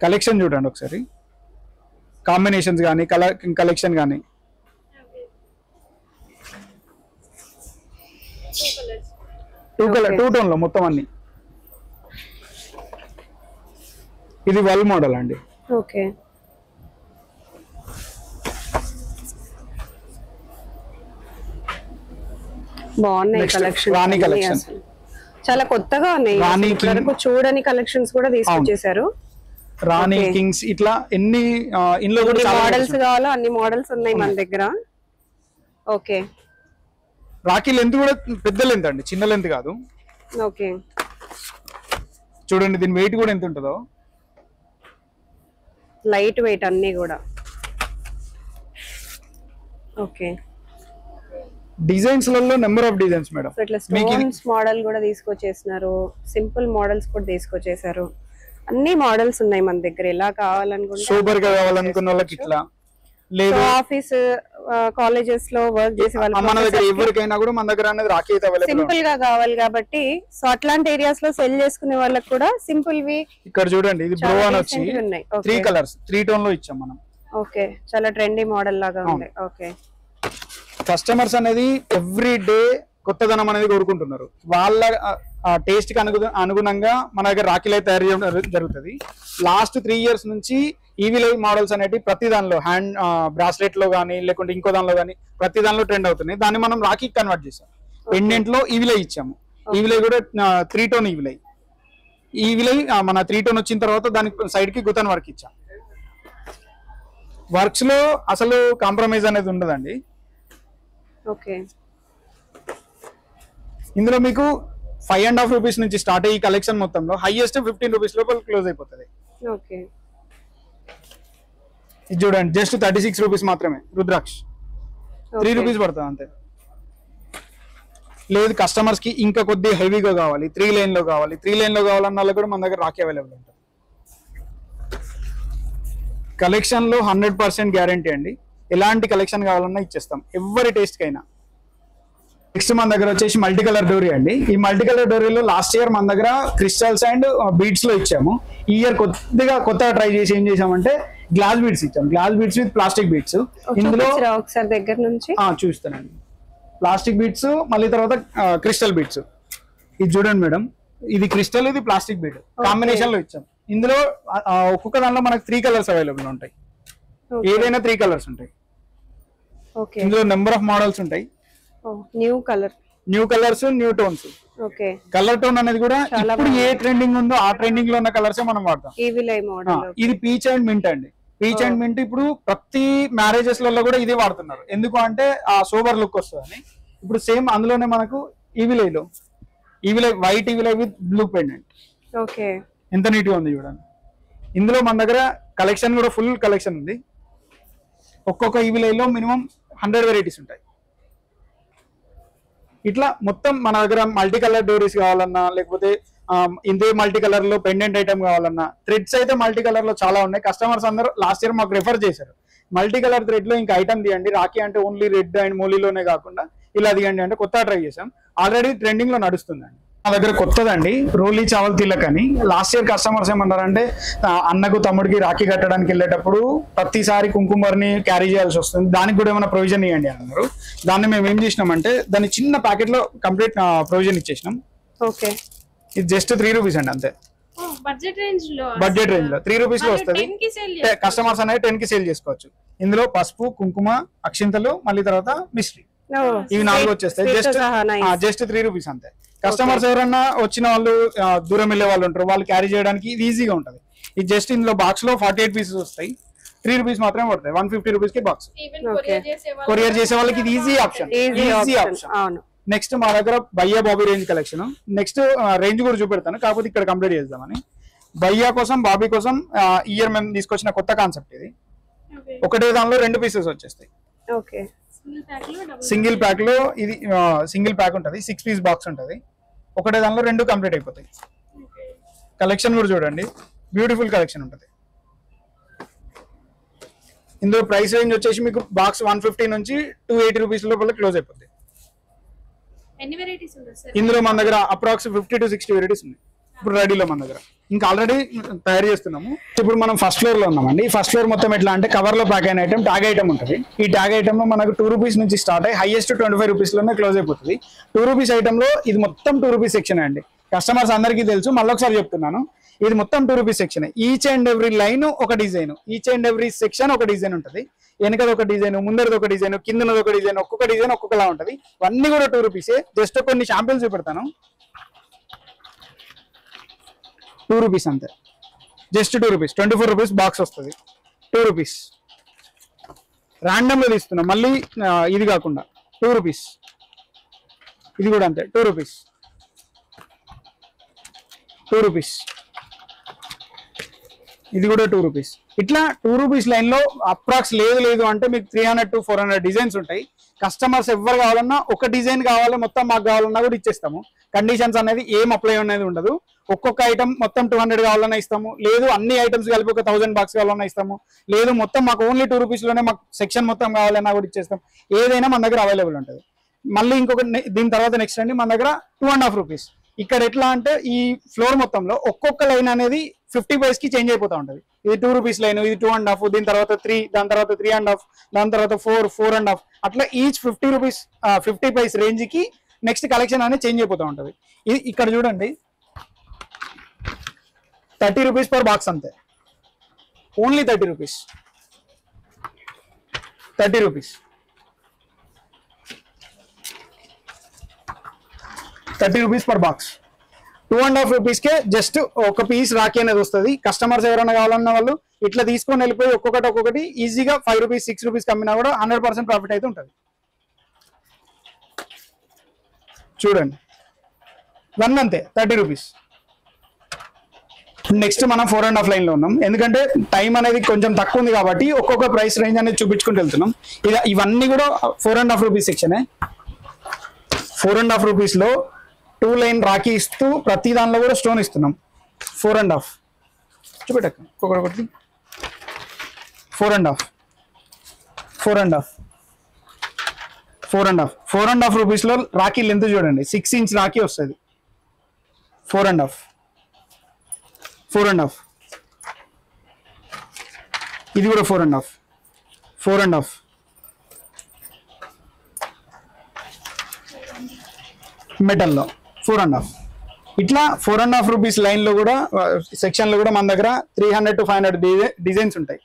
కలెక్షన్ చూడండి ఒకసారి, కాంబినేషన్స్ కానీ కలెక్షన్ కానీ. టూ టోన్ లో మొత్తం అన్ని. ఇది వల్ మోడల్ అండి. ఓకే, బాగున్నాయి కలెక్షన్. రాణి కలెక్షన్ చాలా కొత్తగా ఉన్నాయి, చూడని కలెక్షన్స్ కూడా తీసుకొచ్చేసారు. రాణి, కింగ్స్, ఇట్లా ఎన్ని ఇందులో కూడా మోడల్స్ కావాలో అన్ని మోడల్స్ ఉన్నాయి మన దగ్గర. ఓకే, రాఖీ లెంత్ కూడా పెద్ద లెంత్ అండి, చిన్న లెంత్ కాదు. ఓకే, చూడండి దీని వెయిట్ కూడా ఎంత ఉంటుందో. లైట్ వెయిట్ అన్ని కూడా. ఓకే, డిజైన్స్ లలో నెంబర్ ఆఫ్ డిజైన్స్ మేడం. ఇట్లా స్టోన్స్ మోడల్ కూడా తీసుకొచ్చేసినారు, సింపుల్ మోడల్స్ కూడా తీసుకొచ్చేసారు. అన్ని మోడల్స్ ఉన్నాయి మన దగ్గర. ఎలా కావాలనుకుంటే సూపర్ గా కావాలనుకున్న వాళ్ళకి ఇట్లా, లేదు ఆఫీస్ కాలేజెస్ లో వర్క్ చేసే వాళ్ళకి మన దగ్గర ఎవరికైనా కూడా మన దగ్గర అనేది రాఖీ అయితే అవైలబుల్. సింపుల్ గా కావాలి కాబట్టి సో అట్లాంటి ఏరియాస్ లో సెల్ చేసుకునే వాళ్ళకి కూడా సింపుల్ వి. ఇక్కడ చూడండి, ఇది బ్లూ అని వచ్చి 3 కలర్స్ 3 టోన్ లో ఇచ్చాం మనం. ఓకే, చాలా ట్రెండీ మోడల్ లాగా ఉంది. ఓకే, కస్టమర్స్ అనేది ఎవ్రీ డే కొత్తదనం అనేది కోరుకుంటున్నారు. వాళ్ళ టేస్ట్ కి అనుగుణంగా మన దగ్గర రాఖీలు అయితే తయారు చేయడం జరుగుతుంది. లాస్ట్ 3 years నుంచి ఈవీ లైవ్ మోడల్స్ అనేవి ప్రతి దానిలో హ్యాండ్ బ్రాస్లెట్ లో కానీ లేకుంటే ఇంకో దానిలో కానీ ప్రతి దానిలో ట్రెండ్ అవుతున్నాయి. దాన్ని మనం రాఖీ కన్వర్ట్ చేసాం. పెండెంట్ లో ఈవీ లైవ్ ఇచ్చాము. ఈవీ లైవ్ కూడా 3 tone EV live. EV live మన 3 tone వచ్చిన తర్వాత దానికి సైడ్ కి గుతన్ వర్క్ ఇచ్చాం. వర్క్స్ లో అసలు కాంప్రమైజ్ అనేది ఉండదండి. ఓకే, ఇందులో మీకు 5.5 rupees నుంచి స్టార్ట్ అయ్యి కలెక్షన్ మొత్తంలో హైయెస్ట్ 15 rupees లోపల క్లోజ్ అయిపోతుంది. ఓకే, ఇది చూడండి జస్ట్ 36 rupees మాత్రమే. రుద్రాక్ష 3 rupees పడుతుంది అంతే. లేదు కస్టమర్స్ కి ఇంకా కొద్ది హెవీగా కావాలి, 3 lane లో కావాలి, 3 lane లో కావాలన్న వాళ్ళు కూడా మన దగ్గర రాఖీ అవైలబుల్ ఉంటుంది. కలెక్షన్ లో 100% గ్యారంటీ అండి. ఎలాంటి కలెక్షన్ కావాలన్నా ఇచ్చేస్తాం ఎవరి టేస్ట్ కైనా. నెక్స్ట్ మన దగ్గర వచ్చేసి మల్టీ కలర్ డోరీ అండి. ఈ మల్టీ కలర్ డోరీలో లాస్ట్ ఇయర్ మన దగ్గర క్రిస్టల్స్ అండ్ బీడ్స్ లో ఇచ్చాము. ఈ ఇయర్ కొత్తగా ట్రై చేసి ఏం చేసామంటే గ్లాస్ బీడ్స్ ఇచ్చాం. Glass beads with plastic beads. ఇందులో ఒకసారి దగ్గర నుంచి చూస్తానండి. ప్లాస్టిక్ బీడ్స్ మళ్ళీ తర్వాత క్రిస్టల్ బీడ్స్. ఇది చూడండి మేడం, ఇది క్రిస్టల్, ఇది ప్లాస్టిక్ బీడ్ కాంబినేషన్ లో ఇచ్చాం. ఇందులో ఒక్కొక్క దానిలో మనకు 3 colors అవైలబుల్ ఉంటాయి. ఏదైనా 3 colors ఉంటాయి. ఇందులో నెంబర్ ఆఫ్ మోడల్స్ ఉంటాయి. New colours, new tones. Okay, colour tone అనేది కూడా ఇప్పుడు ఏ ట్రెండింగ్ ఉందో ఆ ట్రెండింగ్ లో ఉన్న కలర్స్ మనం వాడతాం. ఇది పీచ్ అండ్ మింట్ అండి. పీచ్ అండ్ మింట్ ఇప్పుడు ప్రతి మ్యారేజెస్ లలో కూడా ఇదే వాడుతున్నారు. ఎందుకు అంటే ఆ సోబర్ లుక్ వస్తుందని. ఇప్పుడు సేమ్ అందులోనే మనకు evil eye white evil eye with blue pendant. Okay, ఎంత నీట్ గా ఉంది చూడండి. ఇందులో మన దగ్గర కలెక్షన్ కూడా ఫుల్ కలెక్షన్ ఉంది. ఒక్కొక్క ఈవిలైలో మినిమం 100 వెరైటీస్ ఉంటాయి. ఇట్లా మొత్తం మన దగ్గర మల్టీ కలర్ డోరీస్ కావాలన్నా లేకపోతే ఇంతే మల్టీ కలర్ లో పెండెంట్ ఐటమ్ కావాలన్నా, థ్రెడ్స్ అయితే మల్టీ కలర్ లో చాలా ఉన్నాయి. కస్టమర్స్ అందరూ లాస్ట్ ఇయర్ మాకు రెఫర్ చేశారు, మల్టీ కలర్ థ్రెడ్ లో ఇంకా ఐటమ్ తీయండి, రాఖీ అంటే ఓన్లీ రెడ్ అండ్ మోలీలోనే కాకుండా ఇలా తీయండి అంటే కొత్త ట్రై చేసాం. ఆల్రెడీ ట్రెండింగ్ లో నడుస్తుందండి. మా దగ్గర కొత్తదండి రోలీ చావల్ తిలక్ అని. లాస్ట్ ఇయర్ కస్టమర్స్ ఏమన్నారంటే అన్నకు తమ్ముడికి రాఖీ కట్టడానికి వెళ్ళేటప్పుడు ప్రతిసారి కుంకుమర్ని క్యారీ చేయాల్సి వస్తుంది, దానికి కూడా ఏమైనా ప్రొవిజన్ ఇవ్వండి అన్నారు. దాన్ని మేము ఏం చేసినామంటే దాన్ని చిన్న ప్యాకెట్ లో కంప్లీట్ ప్రొవిజన్ ఇచ్చేసినాం. ఓకే, ఇది జస్ట్ 3 rupees అండి అంతే. బడ్జెట్ రేంజ్ లో 3 rupees లో వస్తుంది. కస్టమర్స్ అనేది 10 కి సేల్ చేసుకోవచ్చు. ఇందులో పసుపు, కుంకుమ, అక్షింతలు, మళ్ళీ తర్వాత మిస్ట్రీ, ఇవి 4 వచ్చేస్తాయి. జస్ట్ 3 rupees అంతే. కస్టమర్స్ ఎవరన్నా వచ్చిన వాళ్ళు దూరం వెళ్ళే వాళ్ళు ఉంటారు, వాళ్ళు క్యారీ చేయడానికి ఇది ఈజీగా ఉంటుంది. ఇది జస్ట్ ఇందులో బాక్స్ లో 48 pieces వస్తాయి. 3 rupees మాత్రమే పడతాయి. 150 rupees కి బాక్స్. కొరియర్ చేసే వాళ్ళకి ఇది ఈజీ ఆప్షన్. నెక్స్ట్ మా దగ్గర బయ్యా బాబీ రేంజ్ కలెక్షన్. నెక్స్ట్ రేంజ్ కూడా చూపెడతాను, కాకపోతే ఇక్కడ కంప్లీట్ చేద్దామని. బయ్యా కోసం, బాబీ కోసం ఇయర్ మేము తీసుకొచ్చిన కొత్త కాన్సెప్ట్ ఇది. ఒకటే దానిలో 2 pieces వచ్చేస్తాయి. సింగిల్ ప్యాక్ లో ఇది సింగిల్ ప్యాక్ ఉంటుంది. 6 piece బాక్స్ ఉంటుంది. ఒకటే దానిలో 2 కంప్లీట్ అయిపోతాయి. కలెక్షన్ కూడా చూడండి, బ్యూటిఫుల్ కలెక్షన్ ఉంటుంది. ఇందులో ప్రైస్ రేంజ్ వచ్చేసి మీకు బాక్స్ 150 నుంచి 280 rupees లోపల క్లోజ్ అయిపోతుంది. ఇందులో మన దగ్గర అప్రాక్స్ 50 to 60 వెరైటీస్ ఉన్నాయి ఇప్పుడు రెడీలో మన దగ్గర. ఇంకా ఆల్రెడీ తయారు చేస్తున్నాము. ఇప్పుడు మనం ఫస్ట్ ఫ్లోర్ లో ఉన్నామండి. ఈ ఫస్ట్ ఫ్లోర్ మొత్తం ఎట్లా అంటే కవర్ లో ప్యాక్ అయిన ఐటమ్ ట్యాగ్ ఐటమ్ ఉంటుంది. ఈ ట్యాగ్ ఐటమ్ లో మనకు 2 rupees నుంచి స్టార్ట్ అయ్యి హైయెస్ట్ 25 rupees లోనే క్లోజ్ అయిపోతుంది. 2 rupees ఐటమ్ లో ఇది మొత్తం 2 rupees సెక్షన్ అండి. కస్టమర్స్ అందరికీ తెలుసు, మళ్ళీ ఒకసారి చెప్తున్నాను, ఇది మొత్తం 2 rupees section. Each and every line ఒక design, each and every section ఒక డిజైన్ ఉంటుంది. వెనకది ఒక డిజైన్, ముందరది ఒక డిజైన్, కిందది ఒక డిజైన్, ఒక్కొక్క డిజైన్ ఒక్కొక్కలా ఉంటుంది. అన్ని కూడా 2 rupees. జస్ట్ కొన్ని శాంపిల్స్ చూపెడతాను. 2 rupees అంతే, జస్ట్ 2 rupees. 24 rupees బాక్స్ వస్తుంది. 2 rupees ర్యాండమ్ లో తీస్తున్నాం. మళ్ళీ ఇది కాకుండా 2 rupees. ఇది కూడా అంతే 2 rupees. 2 rupees. ఇది కూడా 2 rupees. ఇట్లా 2 rupees లైన్ లో అప్రాక్స్ లేదు అంటే మీకు 300 to 400 డిజైన్స్ ఉంటాయి. కస్టమర్స్ ఎవరు కావాలన్నా ఒక డిజైన్ కావాలి మొత్తం మాకు కావాలన్నా కూడా ఇచ్చేస్తాము. కండిషన్స్ అనేది ఏం అప్లై అనేది ఉండదు. ఒక్కొక్క ఐటమ్ మొత్తం 200 కావాలన్నా ఇస్తాము, లేదు అన్ని ఐటమ్స్ కలిపి ఒక 1000 బాక్స్ కావాలన్నా ఇస్తాము, లేదు మొత్తం మాకు ఓన్లీ 2 rupees లోనే మాకు సెక్షన్ మొత్తం కావాలన్నా కూడా ఇచ్చేస్తాం. ఏదైనా మన దగ్గర అవైలబుల్ ఉంటుంది. మళ్ళీ ఇంకొక దీని తర్వాత నెక్స్ట్ అండి మన దగ్గర 2.5 rupees. ఇక్కడ ఎట్లా అంటే ఈ ఫ్లోర్ మొత్తంలో ఒక్కొక్క లైన్ అనేది 50 paise కి చేంజ్ అయిపోతా ఉంటుంది. ఇది 2 rupees లైన్, ఇది 2.5, దీని తర్వాత 3, దాని తర్వాత 3.5, దాని తర్వాత 4, 4.5, అట్లా ఈచ్ 50 paise రేంజ్ కి నెక్స్ట్ కలెక్షన్ అనేది చేంజ్ అయిపోతూ ఉంటుంది. ఇది ఇక్కడ చూడండి 30 రూపీస్ పర్ బాక్స్ అంతే, only 30 rupees, 30 rupees, 30 rupees per box. 2.5 రూపీస్కే జస్ట్ ఒక పీస్ రాఖీ అనేది వస్తుంది. కస్టమర్స్ ఎవరైనా కావాలన్న వాళ్ళు ఇట్లా తీసుకొని వెళ్ళిపోయి ఒక్కొక్కటి ఈజీగా 5 రూపీస్ 6 రూపీస్ కమ్మినా కూడా 100% ప్రాఫిట్ అయితే ఉంటుంది. చూడండి వన్ అంతే 30 రూపీస్. నెక్స్ట్ మనం 4.5 లైన్లో ఉన్నాం, ఎందుకంటే టైం అనేది కొంచెం తక్కువ ఉంది కాబట్టి ఒక్కొక్క ప్రైస్ రేంజ్ అనేది చూపించుకుంటూ వెళ్తున్నాం. ఇవన్నీ కూడా 4.5 రూపీస్ సెక్షనే. 4.5 రూపీస్లో 2 లైన్ రాఖీ ఇస్తూ ప్రతి దానిలో కూడా స్టోన్ ఇస్తున్నాం. 4.5 చూపెట్టక ఒక్కొక్కటి 4.5 4.5 4.5 4.5 రూపీస్లో రాఖీ లెంత్ చూడండి, 6 ఇంచ్ రాఖీ వస్తుంది. 4.5 4.5 ఇది కూడా 4.5 4.5 మెటల్లో 4.5. ఇట్లా 4.5 రూపీస్ లైన్లో కూడా సెక్షన్లో కూడా మన దగ్గర 300 to 500 డిజైన్స్ ఉంటాయి.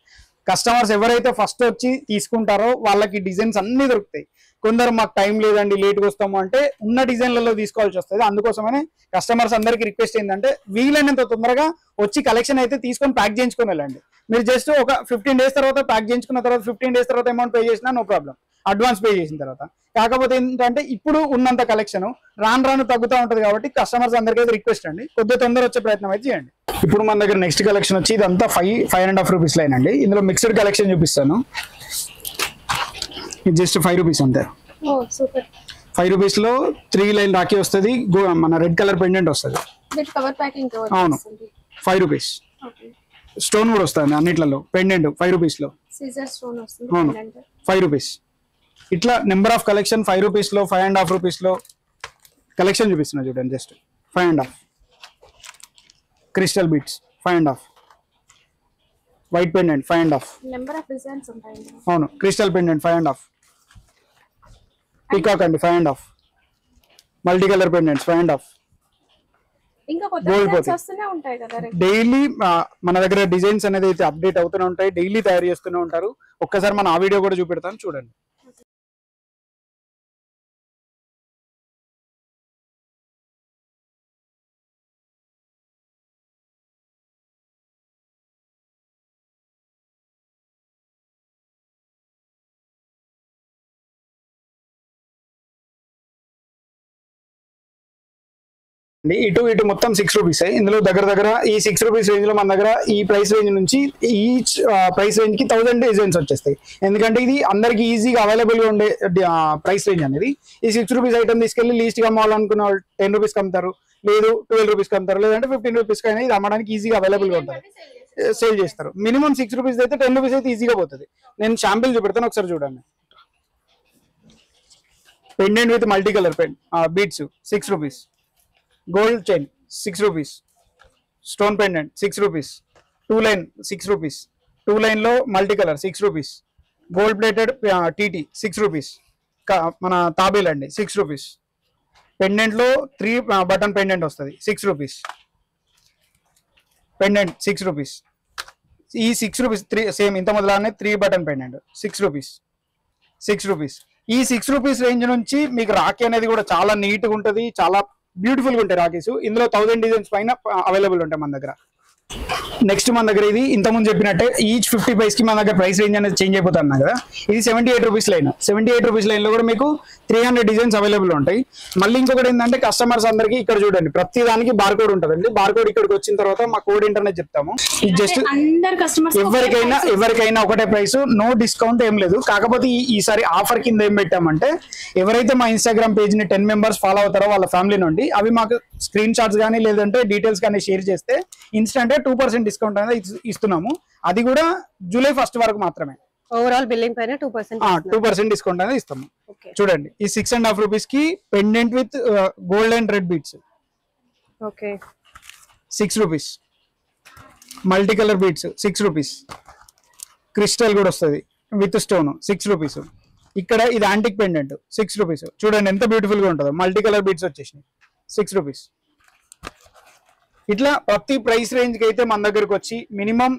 కస్టమర్స్ ఎవరైతే ఫస్ట్ వచ్చి తీసుకుంటారో వాళ్ళకి డిజైన్స్ అన్ని దొరుకుతాయి. కొందరు మాకు టైం లేదండి లేట్గా వస్తాము అంటే ఉన్న డిజైన్లలో తీసుకోవాల్సి వస్తుంది. అందుకోసమనే కస్టమర్స్ అందరికీ రిక్వెస్ట్ ఏంటంటే వీలైనంత తొందరగా వచ్చి కలెక్షన్ అయితే తీసుకొని ప్యాక్ చేయించుకొని వెళ్ళండి. మీరు జస్ట్ ఒక 15 days తర్వాత ప్యాక్ చేయించుకున్న తర్వాత 15 days తర్వాత అమౌంట్ పే చేసినా నో ప్రాబ్లం, అడ్వాన్స్ పే చేసిన తర్వాత. కాకపోతే ఏంటంటే ఇప్పుడు ఉన్నంత కలెక్షన్ రాను తగ్గుతూ ఉంటుంది కాబట్టి కస్టమర్స్ అందరికీ రిక్వెస్ట్ అండి, కొద్దిగా తొందర వచ్చే ప్రయత్నం అయితే చేయండి. ఇప్పుడు మన దగ్గర నెక్స్ట్ కలెక్షన్ వచ్చి ఇదంతా 5.5 రూపీస్ లైన్ అండి. ఇందులో మిక్స్డ్ కలెక్షన్ చూపిస్తాను. ఇది జస్ట్ 5 రూపీస్ అంతే. 5 రూపీస్లో 3 లైన్ రాఖీ వస్తుంది, మన రెడ్ కలర్ పెండెంట్ వస్తుంది. అవును 5 రూపీస్. స్టోన్ కూడా వస్తుంది అన్నిట్లలో, పెండెంట్ 5 రూపీస్లో. అవును 5 రూపీస్. ఇట్లా నెంబర్ ఆఫ్ కలెక్షన్ 5 రూపీస్లో 5.5 రూపీస్లో కలెక్షన్ చూపిస్తున్నా చూడండి. Just 5.5 crystal beats 5.5, white pendant 5.5. అవును క్రిస్టల్ పెండెంట్ 5.5, పీకాక్ అండి 5.5, మల్టీ కలర్ పెండెంట్స్ 5.5. డైలీ మన దగ్గర డిజైన్స్ అనేది అయితే అప్డేట్ అవుతూనే ఉంటాయి, డైలీ తయారు చేస్తూనే ఉంటారు. ఒక్కసారి మన ఆ వీడియో కూడా చూపెడతాను చూడండి. ఇటు మొత్తం 6 రూపీస్. ఇందులో దగ్గర ఈ 6 రూపీస్ రేంజ్ లో మన దగ్గర ఈ ప్రైస్ రేంజ్ నుంచి ఈచ్ ప్రైస్ రేంజ్ కి 1000 డిజైన్స్ వచ్చేస్తాయి. ఎందుకంటే ఇది అందరికి ఈజీగా అవైలబుల్ గా ఉండే ప్రైస్ రేంజ్ అనేది. ఈ 6 రూపీస్ ఐటమ్ తీసుకెళ్లి లీస్ట్ గా అమ్మాలనుకున్న వాళ్ళు 10 రూపీస్ అమ్ముతారు, లేదు 12 రూపీస్ అమ్ముతారు, లేదంటే 15 రూపీస్ అయినా ఇది అమ్మడానికి ఈజీగా అవైలబుల్ గా ఉంటుంది, సేల్ చేస్తారు. మినిమం 6 రూపీస్ అయితే 10 రూపీస్ అయితే ఈజీగా పోతుంది. నేను శాంపిల్ చూపెడతాను ఒకసారి చూడండి. Pendant with multi colour pen beads 6 rupees, gold chain 6 rupees, stone pendant 6 rupees, 2 line 6 rupees, 2 లైన్లో multi colour 6 rupees, gold plated TT 6 rupees, మన తాబేల్ అండి 6 రూపీస్, పెండెంట్లో 3 బటన్ పెండెంట్ వస్తుంది 6 రూపీస్, పెండెంట్ 6 రూపీస్. ఈ 6 రూపీస్ 3 సేమ్ ఇంత మొదలానే 3 బటన్ పెండెంట్ 6 రూపీస్, 6 రూపీస్. ఈ 6 rupees range నుంచి మీకు రాఖీ అనేది కూడా చాలా నీట్గా ఉంటుంది, చాలా బ్యూటిఫుల్ గా ఉంటాయి రాఖీస్. ఇందులో 1000 డిజైన్స్ పైన అవైలబుల్ ఉంటాయి మన దగ్గర. నెక్స్ట్ మన దగ్గర ఇది ఇంతకుముందు చెప్పినట్టే ఈచ్ 50 పైస్ కి మన దగ్గర ప్రైస్ రేంజ్ అనేది చేంజ్ అయిపోతుంది కదా. ఇది 78 రూపీస్ లైన్. 78 రూపీస్ లైన్ లో కూడా మీకు 300 డిజైన్స్ అవైలబుల్ ఉంటాయి. మళ్ళీ ఇంకొకటి ఏంటంటే కస్టమర్స్ అందరికి ఇక్కడ చూడండి ప్రతి దానికి బార్ కోడ్ ఉంటుందండి. బార్ కోడ్ ఇక్కడికి వచ్చిన తర్వాత మా కోడ్ ఇంటర్నెట్ చెప్తాము. జస్ట్ ఎవరికైనా ఒకటే ప్రైస్, నో డిస్కౌంట్ ఏం లేదు. కాకపోతే ఈసారి ఆఫర్ కింద ఏం పెట్టామంటే ఎవరైతే మా ఇన్స్టాగ్రామ్ పేజ్ ని 10 మెంబర్స్ ఫాలో అవుతారో వాళ్ళ ఫ్యామిలీ నుండి అవి మాకు స్క్రీన్ షాట్స్ కానీ లేదంటే డీటెయిల్స్ కానీ షేర్ చేస్తే ఇన్స్టెంట్ 2% డిస్కౌంట్ అనేది ఇస్తున్నాము. అది కూడా జూలై 1 వరకు మాత్రమే. ఓవరాల్ బిల్లింగ్ పైన 2% డిస్కౌంట్ అనేది ఇస్తాము. చూడండి ఈ 6.5 రూపీస్ కి pendant with gold and red beads 6 rupees, multi colour beads 6 rupees, crystal కూడా వస్తుంది విత్ స్టోన్ 6 రూపీస్, ఇక్కడ ఇది యాంటిక్ పెండెంట్ 6 రూపీస్. చూడండి ఎంత బ్యూటిఫుల్ గా ఉంటుందో, మల్టీ కలర్ బీడ్స్ వచ్చేసినాయి 6 రూపీస్. ఇట్లా ప్రతి ప్రైస్ రేంజ్ కి అయితే మన దగ్గరకు వచ్చి మినిమం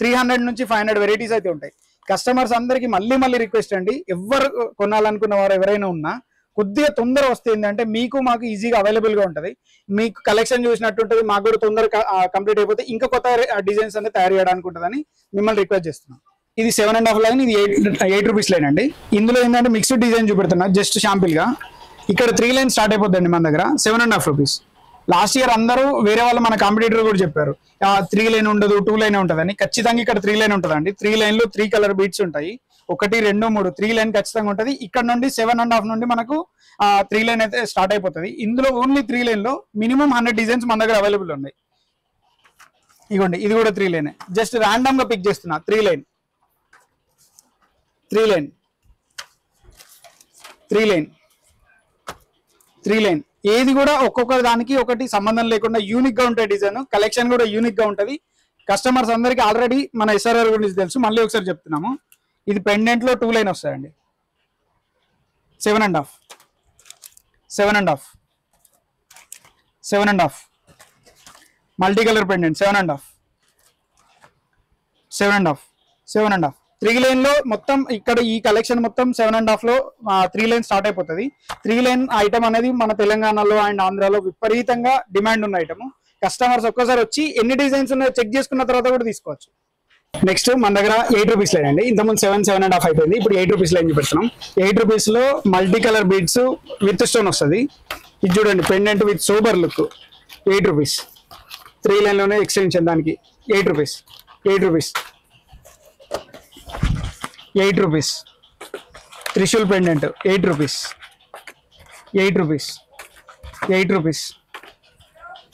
300 నుంచి 500 వెరైటీస్ అయితే ఉంటాయి. కస్టమర్స్ అందరికి మళ్ళీ రిక్వెస్ట్ అండి, ఎవరు కొనాలనుకున్న వారు ఎవరైనా ఉన్నా కొద్దిగా తొందర వస్తే ఏంటంటే మీకు మాకు ఈజీగా అవైలబుల్ గా ఉంటుంది. మీకు కలెక్షన్ చూసినట్టు ఉంటుంది, మాకు కూడా తొందరగా కంప్లీట్ అయిపోతే ఇంకా కొత్త డిజైన్స్ అనేది తయారు చేయడానికి ఉంటుందని మిమ్మల్ని రిక్వెస్ట్ చేస్తున్నాం. ఇది 7.5 లైన్, ఇది 8 రూపీస్ లైన్ అండి. ఇందులో ఏంటంటే మిక్స్డ్ డిజైన్ చూపెడుతున్నా జస్ట్ శాంపిల్ గా. ఇక్కడ 3 లైన్ స్టార్ట్ అయిపోద్దండి మన దగ్గర 7.5 రూపీస్. లాస్ట్ ఇయర్ అందరూ వేరే వాళ్ళు మన కాంపిటీటర్ కూడా చెప్పారు 3 లైన్ ఉండదు 2 లైన్ ఉంటుందని. ఖచ్చితంగా ఇక్కడ 3 లైన్ ఉంటుందండి. 3 లైన్ లో 3 కలర్ బీట్స్ ఉంటాయి, 1 2 3 3 లైన్ ఖచ్చితంగా ఉంటుంది. ఇక్కడ నుండి 7.5 నుండి మనకు 3 లైన్ అయితే స్టార్ట్ అయిపోతుంది. ఇందులో ఓన్లీ 3 లైన్ లో మినిమం 100 డిజైన్స్ మన దగ్గర అవైలబుల్ ఉన్నాయి. ఇగోండి ఇది కూడా 3 లైన్, జస్ట్ ర్యాండమ్ గా పిక్ చేస్తున్నా. 3 లైన్ 3 లైన్ 3 లైన్ 3 లైన్, ఏది కూడా ఒక్కొక్క దానికి ఒకటి సంబంధం లేకుండా యూనిక్ గా ఉంటాయి డిజైన్. కలెక్షన్ కూడా యూనిక్ గా ఉంటది. కస్టమర్స్ అందరికి ఆల్రెడీ మన ఎస్ఆర్ఆర్ గురించి తెలుసు, మళ్ళీ ఒకసారి చెప్తున్నాము. ఇది పెండెంట్ లో 2 లైన్ వస్తాయండి, 7.5 7.5 7.5 మల్టీ కలర్ పెండెంట్ 7.5 7.5 7.5. 3 లైన్ లో మొత్తం ఇక్కడ ఈ కలెక్షన్ మొత్తం 7.5 లో 3 లైన్ స్టార్ట్ అయిపోతుంది. 3 లైన్ ఐటమ్ అనేది మన తెలంగాణలో అండ్ ఆంధ్రాలో విపరీతంగా డిమాండ్ ఉన్న ఐటమ్. కస్టమర్స్ ఒక్కసారి వచ్చి ఎన్ని డిజైన్స్ ఉన్నాయో చెక్ చేసుకున్న తర్వాత కూడా తీసుకోవచ్చు. నెక్స్ట్ మన దగ్గర 8 రూపీస్ లైన్ అండి. ఇంతకుముందు 7.5 అయిపోయింది, ఇప్పుడు 8 రూపీస్ లైన్ చూపెడుతున్నాం. 8 రూపీస్ లో multi colour beads with stone వస్తుంది. ఇది చూడండి pendant with super look 8 rupees. 3 line లోనే ఎక్స్టెన్షన్ దానికి 8 rupees 8 rupees 8 rupees. Trishul pendant 8 rupees 8 rupees 8 rupees.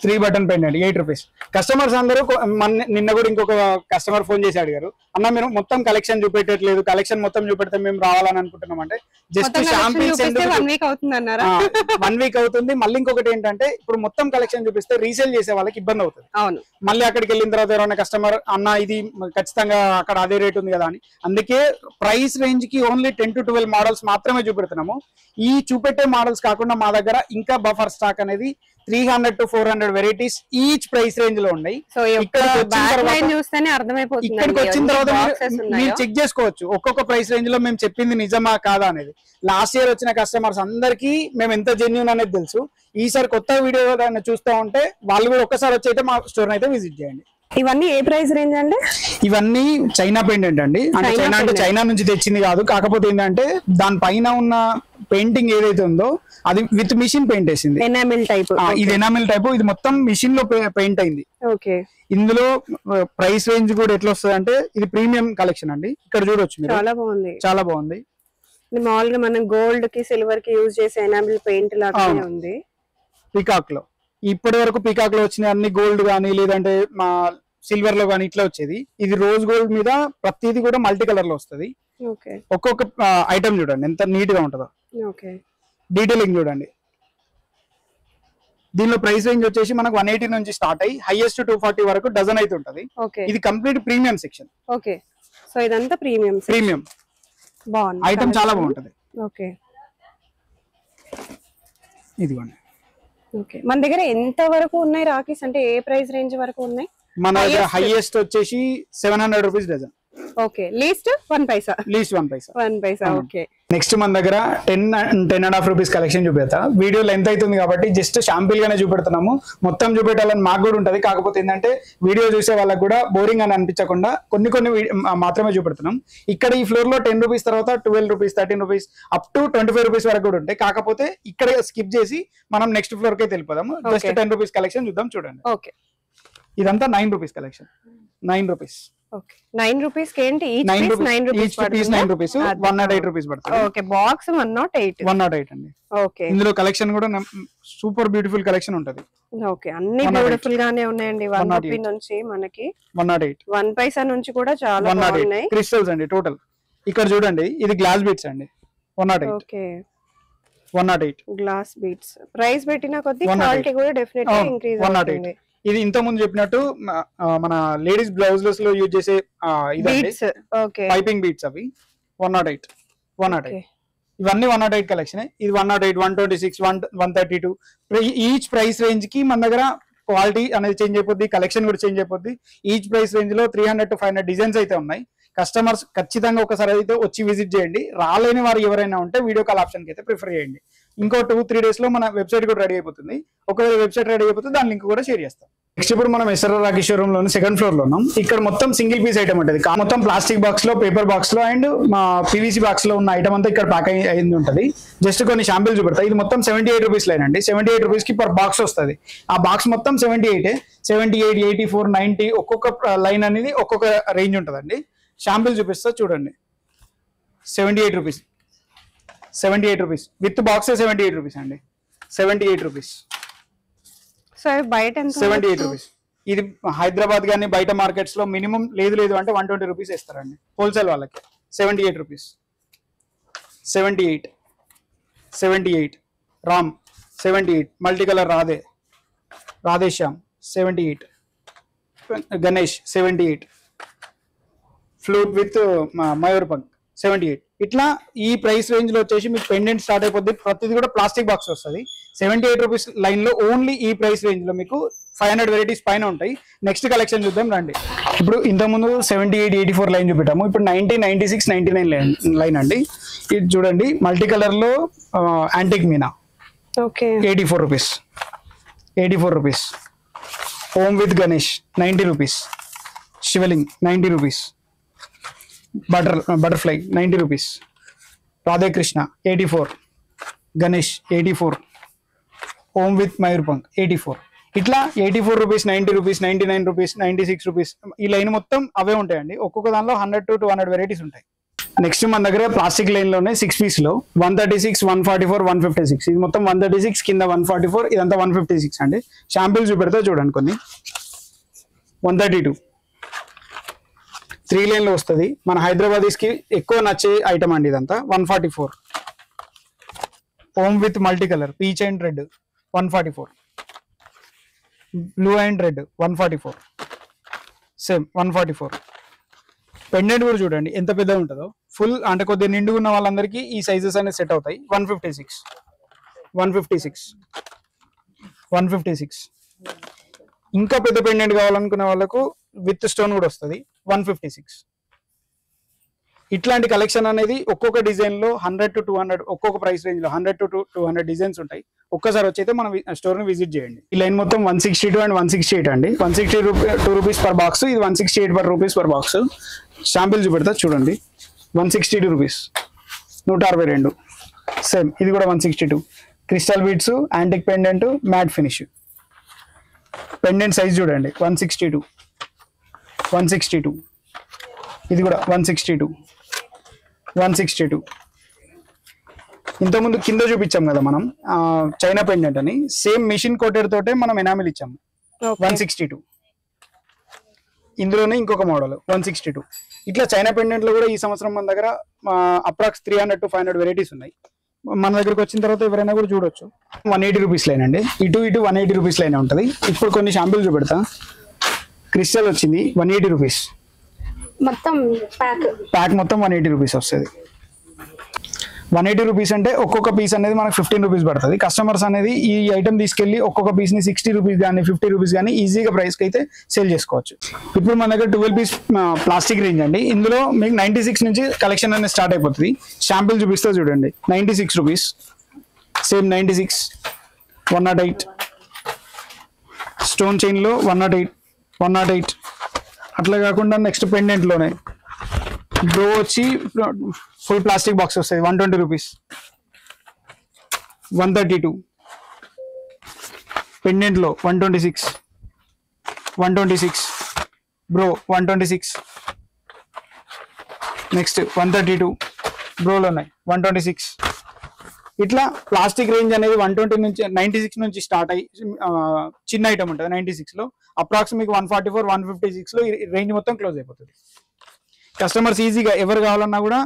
3 button pendant 8 rupees. Customers అందరూ నిన్న కూడా ఇంకొక కస్టమర్ ఫోన్ చేసి అడిగారు, అన్న మీరు మొత్తం కలెక్షన్ చూపెట్టట్లేదు, కలెక్షన్ మొత్తం చూపెడితే మేము రావాలని అనుకుంటున్నాం అంటే జస్ట్ శాంపిల్స్ 1 వీక్ అవుతుంది అన్నారా? 1 వీక్ అవుతుంది. మళ్ళీ ఇంకొకటి ఏంటంటే ఇప్పుడు మొత్తం కలెక్షన్ చూపిస్తే రీసేల్ చేసే వాళ్ళకి ఇబ్బంది అవుతుంది. అవును, మళ్ళీ అక్కడికి వెళ్ళిన తర్వాత ఎవరైనా కస్టమర్ అన్న ఇది ఖచ్చితంగా అక్కడ అదే రేట్ ఉంది కదా అని. అందుకే ప్రైస్ రేంజ్ కి ఓన్లీ 10 to 12 మోడల్స్ మాత్రమే చూపెడుతున్నాము. ఈ చూపెట్టే మోడల్స్ కాకుండా మా దగ్గర ఇంకా బఫర్ స్టాక్ అనేది 300 to 400 varieties each price range లో ఉన్నాయి. సో ఇక్కడికి వచ్చిన తర్వాత మీరు చెక్ చేసుకోవచ్చు ఒక్కొక్క ప్రైస్ రేంజ్ లో మేము చెప్పింది నిజమా కాదా అనేది. లాస్ట్ ఇయర్ వచ్చిన కస్టమర్స్ అందరికీ మేము ఎంత జెన్యూన్ అనేది తెలుసు. ఈసారి కొత్త వీడియో చూస్తూ ఉంటే వాళ్ళు కూడా ఒక్కసారి వచ్చి అయితే మా స్టోర్ అయితే విజిట్ చేయండి. ఇవన్నీ ఏ ప్రైస్ రేంజ్ అండి? ఇవన్నీ చైనా పెయింట్ అండి. అంటే చైనా అంటే చైనా నుంచి తెచ్చింది కాదు, కాకపోతే ఏంటంటే దాని పైన ఉన్న పెయింటింగ్ ఏదైతే ఉందో అది విత్ మిషన్ పెయింట్ వేసింది. ఎనామిల్ టైప్, ఇది ఎనామిల్ టైప్. ఇది మొత్తం మిషన్ లో పెయింట్ అయింది. ఓకే. ఇందులో ప్రైస్ రేంజ్ కూడా ఎట్లా వస్తుంది అంటే ఇది ప్రీమియం కలెక్షన్ అండి. ఇక్కడ చూడొచ్చు మీరు, చాలా బాగుంది, చాలా బాగుంది. మామూలుగా మనం గోల్డ్ కి సిల్వర్ కి యూజ్ చేసే ఎనామిల్ పెయింట్ లాగానే ఉంది. పీకాక్ లో ఇప్పటి వరకు పీకాక్ లో వచ్చిన అన్ని గోల్డ్ గానీ లేదంటే మా సిల్వర్ లో గానీ ఇట్లా వచ్చేది. ఇది రోజ్ గోల్డ్ మీద ప్రతిదీ కూడా మల్టీ కలర్ లో వస్తుంది. ఒక్కొక్క ఐటమ్ చూడండి ఎంత నీట్ గా ఉంటుందో. డీటెయిలింగ్ చూడండి. దీనిలో ప్రైస్ రేంజ్ వచ్చేసి మనకు 180 నుంచి స్టార్ట్ అయ్యి హైయెస్ట్ 240 వరకు డజన్ అయితే ఉంటది. ఇది complete premium section. Okay, so ఇదంతా ప్రీమియం బాగుంది. ఐటమ్ చాలా బాగుంటది. ఓకే, ఇదిగోండి. ఓకే, మన దగ్గర ఎంత వరకు ఉన్నాయి రాఖీస్? అంటే ఏ ప్రైస్ రేంజ్ వరకు ఉన్నాయి? మన దగ్గర హైయెస్ట్ వచ్చేసి 700 రూపీస్ డజన్. ఓకే, లీస్ట్ 1 పైసా. లీస్ట్ 1 పైసా. 1 పైసా. ఓకే. నెక్స్ట్ మన దగ్గర 10.5 రూపీస్ కలెక్షన్ చూపెడతా. వీడియో లెంత్ అవుతుంది కాబట్టి జస్ట్ శాంపిల్ గానే చూపెడుతున్నాము. మొత్తం చూపెట్టాలని మాకు కూడా ఉంటది. కాకపోతే ఏంటంటే వీడియో చూసే వాళ్ళకి కూడా బోరింగ్ అని అనిపించకుండా కొన్ని మాత్రమే చూపెడుతున్నాం. ఇక్కడ ఈ ఫ్లోర్ లో 10 రూపీస్ తర్వాత 12 rupees 13 rupees up to 25 rupees వరకు కూడా ఉంటాయి. కాకపోతే ఇక్కడ స్కిప్ చేసి మనం నెక్స్ట్ ఫ్లోర్ కి వెళ్ళిపోదాము. జస్ట్ 10 రూపీస్ కలెక్షన్ చూద్దాం. చూడండి. ఓకే, ఇదంతా 9 rupees collection. 9 rupees. Okay, 9 rupees కి ఏంటి? Each piece 9 rupees. 108 రూపీస్ పడుతుంది. ఓకే, బాక్స్ 108 అండి. ఓకే, ఇందులో కలెక్షన్ కూడా సూపర్ బ్యూటిఫుల్ కలెక్షన్ ఉంటది. ఓకే, అన్ని బ్యూటిఫుల్ గానే ఉన్నాయండి. 1 రూపీ నుంచి మనకి 108, 1 పైసా నుంచి కూడా చాలా బాగున్నాయి. క్రిస్టల్స్ అండి టోటల్. ఇక్కడ చూడండి ఇది గ్లాస్ బీట్స్ అండి. 108. Okay, 108 glass beads. ప్రైస్ పెట్టిన కొద్ది క్వాలిటీ కూడా డెఫినెట్లీ ఇంక్రీజ్ అవుతుంది. ఇది ఇంత ముందు చెప్పినట్టు మన లేడీస్ బ్లౌజెస్ లో యూజ్ చేసే బీట్స్. ఓకే, పైపింగ్ బీట్స్ అవి 108. 108. ఇవన్నీ 108 కలెక్షన్. ఇది 108, 126, 132. ఈచ్ ప్రైస్ రేంజ్ కి మన దగ్గర క్వాలిటీ అనేది చేంజ్ అయిపోద్ది, కలెక్షన్ కూడా చేంజ్ అయిపోద్ది. ఈచ్ ప్రైస్ రేంజ్ లో 300 to 500 డిజైన్స్ అయితే ఉన్నాయి. కస్టమర్స్ ఖచ్చితంగా ఒకసారి అయితే వచ్చి విజిట్ చేయండి. రాలేని వారు ఎవరైనా ఉంటే వీడియో కాల్ ఆప్షన్ కి అయితే ప్రిఫర్ చేయండి. ఇంకో 2-3 days లో మన వెబ్సైట్ కూడా రెడీ అయిపోతుంది. ఒకవేళ వెబ్సైట్ రెడీ అయిపోతుంది దాని లింక్ కూడా షేర్ చేస్తాం. నెక్స్ట్ ఇప్పుడు మనం ఎస్ఆర్ఆర్ రాఖీ షోరూమ్ లోని 2nd floor లో ఉన్నాం. ఇక్కడ మొత్తం సింగిల్ పీస్ ఐటమ్ ఉంటుంది. మొత్తం ప్లాస్టిక్ బాక్స్ లో, పేపర్ బాక్స్ లో అండ్ మా పీవీసీ బాక్స్ లో ఉన్న ఐటమ్ అంతా ఇక్కడ ప్యాక్ అయింది ఉంటుంది. జస్ట్ కొన్ని శాంపిల్ చూపెడతాయి. ఇది మొత్తం 78 రూపీస్ లైన్ అండి. 78 రూపీస్ కి పర్ బాక్స్ వస్తుంది. ఆ బాక్స్ మొత్తం 78, 84, 90 ఒక్కొక్క లైన్ అనేది ఒక్కొక్క రేంజ్ ఉంటుందండి. శాంపిల్ చూపిస్తా చూడండి. 78 rupees, 78 rupees with box 78 rupees అండి. 78 రూపీస్. సో బయట 78 రూపీస్. ఇది హైదరాబాద్ కానీ బయట మార్కెట్స్ లో మినిమం లేదు అంటే 120 రూపీస్ ఇస్తారండి హోల్సేల్ వాళ్ళకి. 78 rupees. 78 Ram 78, multi colour Radheshyam 78, Ganesh 78, flute with mayurpankh 78. ఇట్లా ఈ ప్రైస్ రేంజ్ లో వచ్చేసి మీకు పెండెంట్ స్టార్ట్ అయిపోద్ది. ప్రతిది కూడా ప్లాస్టిక్ బాక్స్ వస్తుంది. 78 రూపీస్ లైన్ లో ఓన్లీ ఈ ప్రైస్ రేంజ్ లో మీకు 500 వెరైటీస్ పైన ఉంటాయి. నెక్స్ట్ కలెక్షన్ చూద్దాం రండి. ఇప్పుడు ఇంతకుముందు 78, 84 లైన్ చూపెట్టాము. ఇప్పుడు 90, 96, 99 లైన్ అండి. ఇది చూడండి మల్టీ కలర్ లో antique meena 84 rupees. 84 rupees. Om with Ganesh 90 rupees. Shivling 90 rupees. Butterfly 90 rupees. Radhakrishna 84, Ganesh 84, Om with mayurpankh 84. ఇట్లా 84 రూపీస్, 90 రూపీస్, 99 రూపీస్, 96 రూపీస్ ఈ లైన్ మొత్తం అవే ఉంటాయండి. ఒక్కొక్క దానిలో 100 to 200 వెరైటీస్ ఉంటాయి. నెక్స్ట్ మన దగ్గర ప్లాస్టిక్ లైన్ లోనే 6 పీస్ లో 136, 144, 156. ఇది మొత్తం 136, కింద 144, ఇదంతా 156 అండి. శాంపిల్స్ చూపెడితే చూడండి కొన్ని. 132 3 లైన్ లో వస్తుంది. మన హైదరాబాదీస్ కి ఎక్కువ నచ్చే ఐటమ్ అండి ఇదంతా. 144. Ohm with multi colour peach and red 144. Blue and red 144. Same 144. Pendant కూడా చూడండి ఎంత పెద్దగా ఉంటుందో. ఫుల్ అంటే కొద్దిగా నిండుగా ఉన్న వాళ్ళందరికీ ఈ సైజెస్ అనేది సెట్ అవుతాయి. 156, 156, 156. ఇంకా పెద్ద పెండెంట్ కావాలనుకునే వాళ్ళకు విత్ స్టోన్ కూడా వస్తుంది. 156. ఇట్లాంటి కలెక్షన్ అనేది ఒక్కొక్క డిజైన్ లో 100 to 200, ఒక్కొక్క ప్రైస్ రేంజ్ లో 100 to 200 డిజైన్స్ ఉంటాయి. ఒక్కసారి వచ్చి అయితే మన స్టోర్ ని విజిట్ చేయండి. ఈ లైన్ మొత్తం 162 and 168 అండి. 162 రూపీస్ పర్ బాక్స్. ఇది 168 రూపీస్ పర్ బాక్స్. శాంపిల్ చూపెడతా చూడండి. 162 రూపీస్. 162. సేమ్ ఇది కూడా 162. Crystal beads, antique pendant, matte finish. Pendant size చూడండి 162, 162. ఇది కూడా 162, 162. ఇంతకుముందు కింద చూపించాం కదా మనం చైనా పెండెంట్ అని. సేమ్ మిషన్ కోటెడ్ తోటే మనం ఎనామిల్ ఇచ్చాము. 162. ఇందులోనే ఇంకొక మోడల్ 162. ఇట్లా చైనా పెండెంట్ లో కూడా ఈ సంవత్సరం మన దగ్గర అప్రాక్స్ 300 to 500 వెరైటీస్ ఉన్నాయి. మన దగ్గరకు వచ్చిన తర్వాత ఎవరైనా కూడా చూడొచ్చు. 180 రూపీస్ లైన్ అండి. ఇటు 180 రూపీస్ లైన్ ఉంటుంది. ఇప్పుడు కొన్ని శాంపిల్ చూపెడతా. క్రిస్టల్ వచ్చింది 180 రూపీస్. మొత్తం ప్యాక్ మొత్తం 180 రూపీస్ వస్తుంది. 180 రూపీస్ అంటే ఒక్కొక్క పీస్ అనేది మనకు 15 రూపీస్ పడుతుంది. కస్టమర్స్ అనేది ఈ ఐటమ్ తీసుకెళ్లి ఒక్కొక్క పీస్ ని 60 రూపీస్ కానీ 50 రూపీస్ కానీ ఈజీగా ప్రైస్ కి అయితే సేల్ చేసుకోవచ్చు. ఇప్పుడు మన దగ్గర 12 పీస్ ప్లాస్టిక్ రేంజ్ అండి. ఇందులో మీకు 96 నుంచి కలెక్షన్ అనేది స్టార్ట్ అయిపోతుంది. శాంపిల్ చూపిస్తా చూడండి. 96 రూపీస్. సేమ్ 96, 108. స్టోన్ చైన్ లో 108, 108. అట్లా కాకుండా నెక్స్ట్ పెండెంట్ లోనే బ్రో వచ్చి ఫుల్ ప్లాస్టిక్ బాక్స్ వస్తుంది 120 రూపీస్. 132. పెండెంట్ లో 126, 126. బ్రో 126. నెక్స్ట్ 132 బ్రోలోనే 126. ఇట్లా ప్లాస్టిక్ రేంజ్ అనేది 120 నుంచి 96 నుంచి స్టార్ట్ అయ్యి చిన్న ఐటమ్ ఉంటుంది 96 లో. అప్రాక్సిమేట్ 144, 156 లో రేంజ్ మొత్తం క్లోజ్ అయిపోతుంది. కస్టమర్స్ ఈజీగా ఎవరు కావాలన్నా కూడా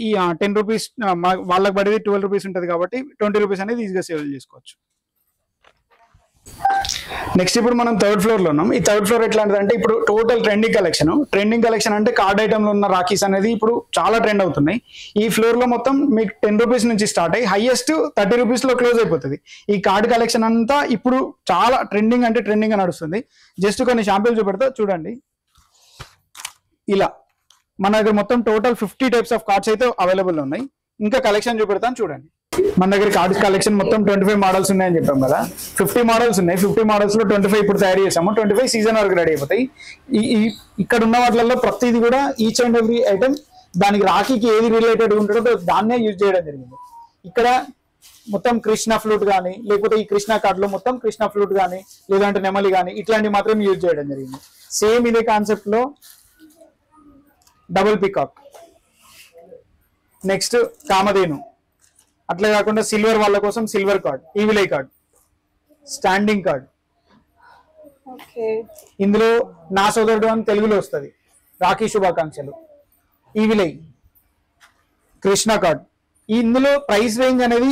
ఈ 10 రూపీస్ వాళ్ళకి పడేది 12 రూపీస్ ఉంటుంది కాబట్టి 20 రూపీస్ అనేది ఈజీగా సేల్ చేసుకోవచ్చు. నెక్స్ట్ ఇప్పుడు మనం థర్డ్ ఫ్లోర్ లో ఉన్నాం. ఈ థర్డ్ ఫ్లోర్ ఎట్లాంటిది అంటే ఇప్పుడు టోటల్ ట్రెండింగ్ కలెక్షన్ అంటే కార్డ్ ఐటమ్ లో ఉన్న రాఖీస్ అనేది ఇప్పుడు చాలా ట్రెండ్ అవుతున్నాయి. ఈ ఫ్లోర్ లో మొత్తం మీకు 10 రూపీస్ నుంచి స్టార్ట్ అయ్యి హైయెస్ట్ 30 రూపీస్ లో క్లోజ్ అయిపోతుంది. ఈ కార్డ్ కలెక్షన్ అంతా ఇప్పుడు చాలా ట్రెండింగ్ గా నడుస్తుంది. జస్ట్ కొన్ని షాంపుల్ చూపెడతా చూడండి. ఇలా మన దగ్గర మొత్తం టోటల్ 50 టైప్స్ ఆఫ్ కార్డ్స్ అయితే అవైలబుల్ ఉన్నాయి. ఇంకా కలెక్షన్ చూపెడతాను చూడండి. మన దగ్గర కార్డ్స్ కలెక్షన్ మొత్తం 25 మోడల్స్ ఉన్నాయని చెప్పాం కదా. 50 మోడల్స్ ఉన్నాయి. 50 మోడల్స్ లో 25 ఇప్పుడు తయారు చేసాము. 25 సీజన్ వరకు రెడీ అయిపోతాయి. ఇక్కడ ఉన్న వాటిల్లో ప్రతిది కూడా ఈచ్ అండ్ ఎవ్రీ ఐటమ్ దానికి రాఖీకి ఏది రిలేటెడ్ ఉంటుందో దాన్నే యూజ్ చేయడం జరిగింది. ఇక్కడ మొత్తం కృష్ణ ఫ్లూట్ కానీ లేకపోతే ఈ కృష్ణ కార్డ్ లో మొత్తం కృష్ణ ఫ్లూట్ కానీ లేదంటే నెమలి కానీ ఇట్లాంటివి మాత్రం యూజ్ చేయడం జరిగింది. సేమ్ ఇదే కాన్సెప్ట్ లో డబుల్ పికాక్, నెక్స్ట్ కామధేను, అట్లా కాకుండా సిల్వర్ వాళ్ళ కోసం silver card, evil eye card, standing card. ఇందులో నా సోదరుడు అని తెలుగులో వస్తుంది. రాఖీ శుభాకాంక్షలు, ఈవిలై, కృష్ణ కార్డ్. ఇందులో ప్రైస్ రేంజ్ అనేది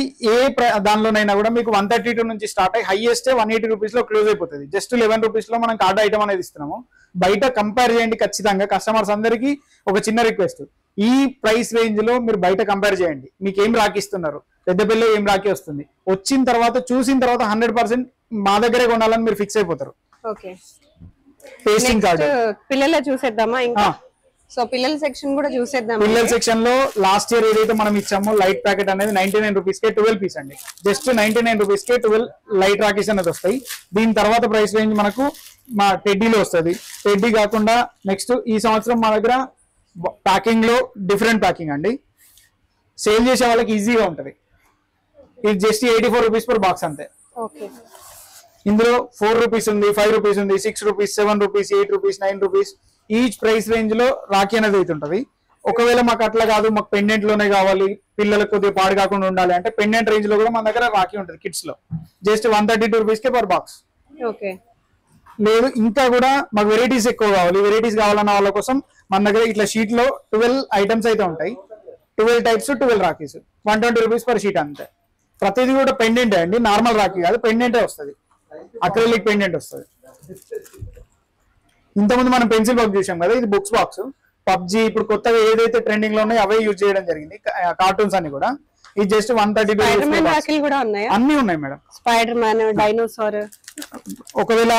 దానిలోనైనా కూడా మీకు 132 నుంచి స్టార్ట్ అయ్యి హైయెస్ట్ 180 రూపీస్ లో క్లోజ్ అయిపోతుంది. జస్ట్ 11 రూపీస్ లో మనం కార్డ్ ఐటమ్ అనేది ఇస్తున్నాము. బయట కంపేర్ చేయండి ఖచ్చితంగా. కస్టమర్స్ అందరికీ ఒక చిన్న రిక్వెస్ట్, ఈ ప్రైస్ రేంజ్ లో మీరు బయట కంపేర్ చేయండి. మీకు ఏం రాఖీ ఇస్తున్నారు, పెద్దపల్లి ఏం రాఖీ వస్తుంది, వచ్చిన తర్వాత చూసిన తర్వాత 100% మా దగ్గరే కొనాలని మీరు ఫిక్స్ అయిపోతారు. పేస్టింగ్ కార్డ్ పిల్లల చూసేద్దామా? ఇంకా సో పిల్లల సెక్షన్ కూడా చూసేద్దాం. పిల్లల సెక్షన్ లో లాస్ట్ ఇయర్ ఏదైతే మనం ఇచ్చామో లైట్ ప్యాకెట్ అనేది 99 రూపీస్ కే 12 పీస్ అండి. జస్ట్ 99 రూపీస్ కే 12 లైట్ రాఖీస్ అనేది వస్తాయి. దీని తర్వాత ప్రైస్ రేంజ్ మనకు మా టెడ్డీలో వస్తుంది. టెడ్డీ కాకుండా నెక్స్ట్ ఈ సంవత్సరం మా దగ్గర ప్యాకింగ్ లో డిఫరెంట్ ప్యాకింగ్ అండి. సేల్ చేసే వాళ్ళకి ఈజీగా ఉంటది. ఇది జస్ట్ 84 రూపీస్ పర్ బాక్స్ అంతే. ఇందులో 4 రూపీస్ ఉంది, 5 రూపీస్ ఉంది, 6 rupees, 7 rupees, 8 rupees, 9 rupees each price range లో రాఖీ అనేది అయితే ఉంటుంది. ఒకవేళ మాకు అట్లా కాదు, మాకు పెండెంట్ లోనే కావాలి, పిల్లలకు కొద్దిగా పాడు కాకుండా ఉండాలి అంటే పెండెంట్ రేంజ్ లో కూడా మన దగ్గర రాఖీ ఉంటుంది కిడ్స్ లో. Just 132 rupees K per box. లేదు ఇంకా కూడా మాకు వెరైటీస్ ఎక్కువ కావాలి, వెరైటీస్ కావాలన్న వాళ్ళ కోసం మన దగ్గర ఇట్లా షీట్ లో 12 ఐటమ్స్ అయితే ఉంటాయి. 12 types 12 rakhis 120 rupees per sheet అంతే. ప్రతిదీ కూడా పెండెంట్ అండి, నార్మల్ రాఖీ కాదు, పెండెంటే వస్తుంది. అక్రిలిక్ పెండెంట్ వస్తుంది. ఇంతకుముందు మనం పెన్సిల్ బాక్స్ చూసాం కదా, ఇది బుక్స్ బాక్స్. పబ్జి ఇప్పుడు కొత్తగా ఏదైతే ట్రెండింగ్ లో ఉన్నాయో అవే యూజ్ చేయడం జరిగింది. కార్టూన్స్ అన్ని కూడా ఇది జస్ట్ 132 కూడా ఉన్నాయి. అన్ని ఉన్నాయి మేడం. Spider man, dinosaur. ఒకవేళ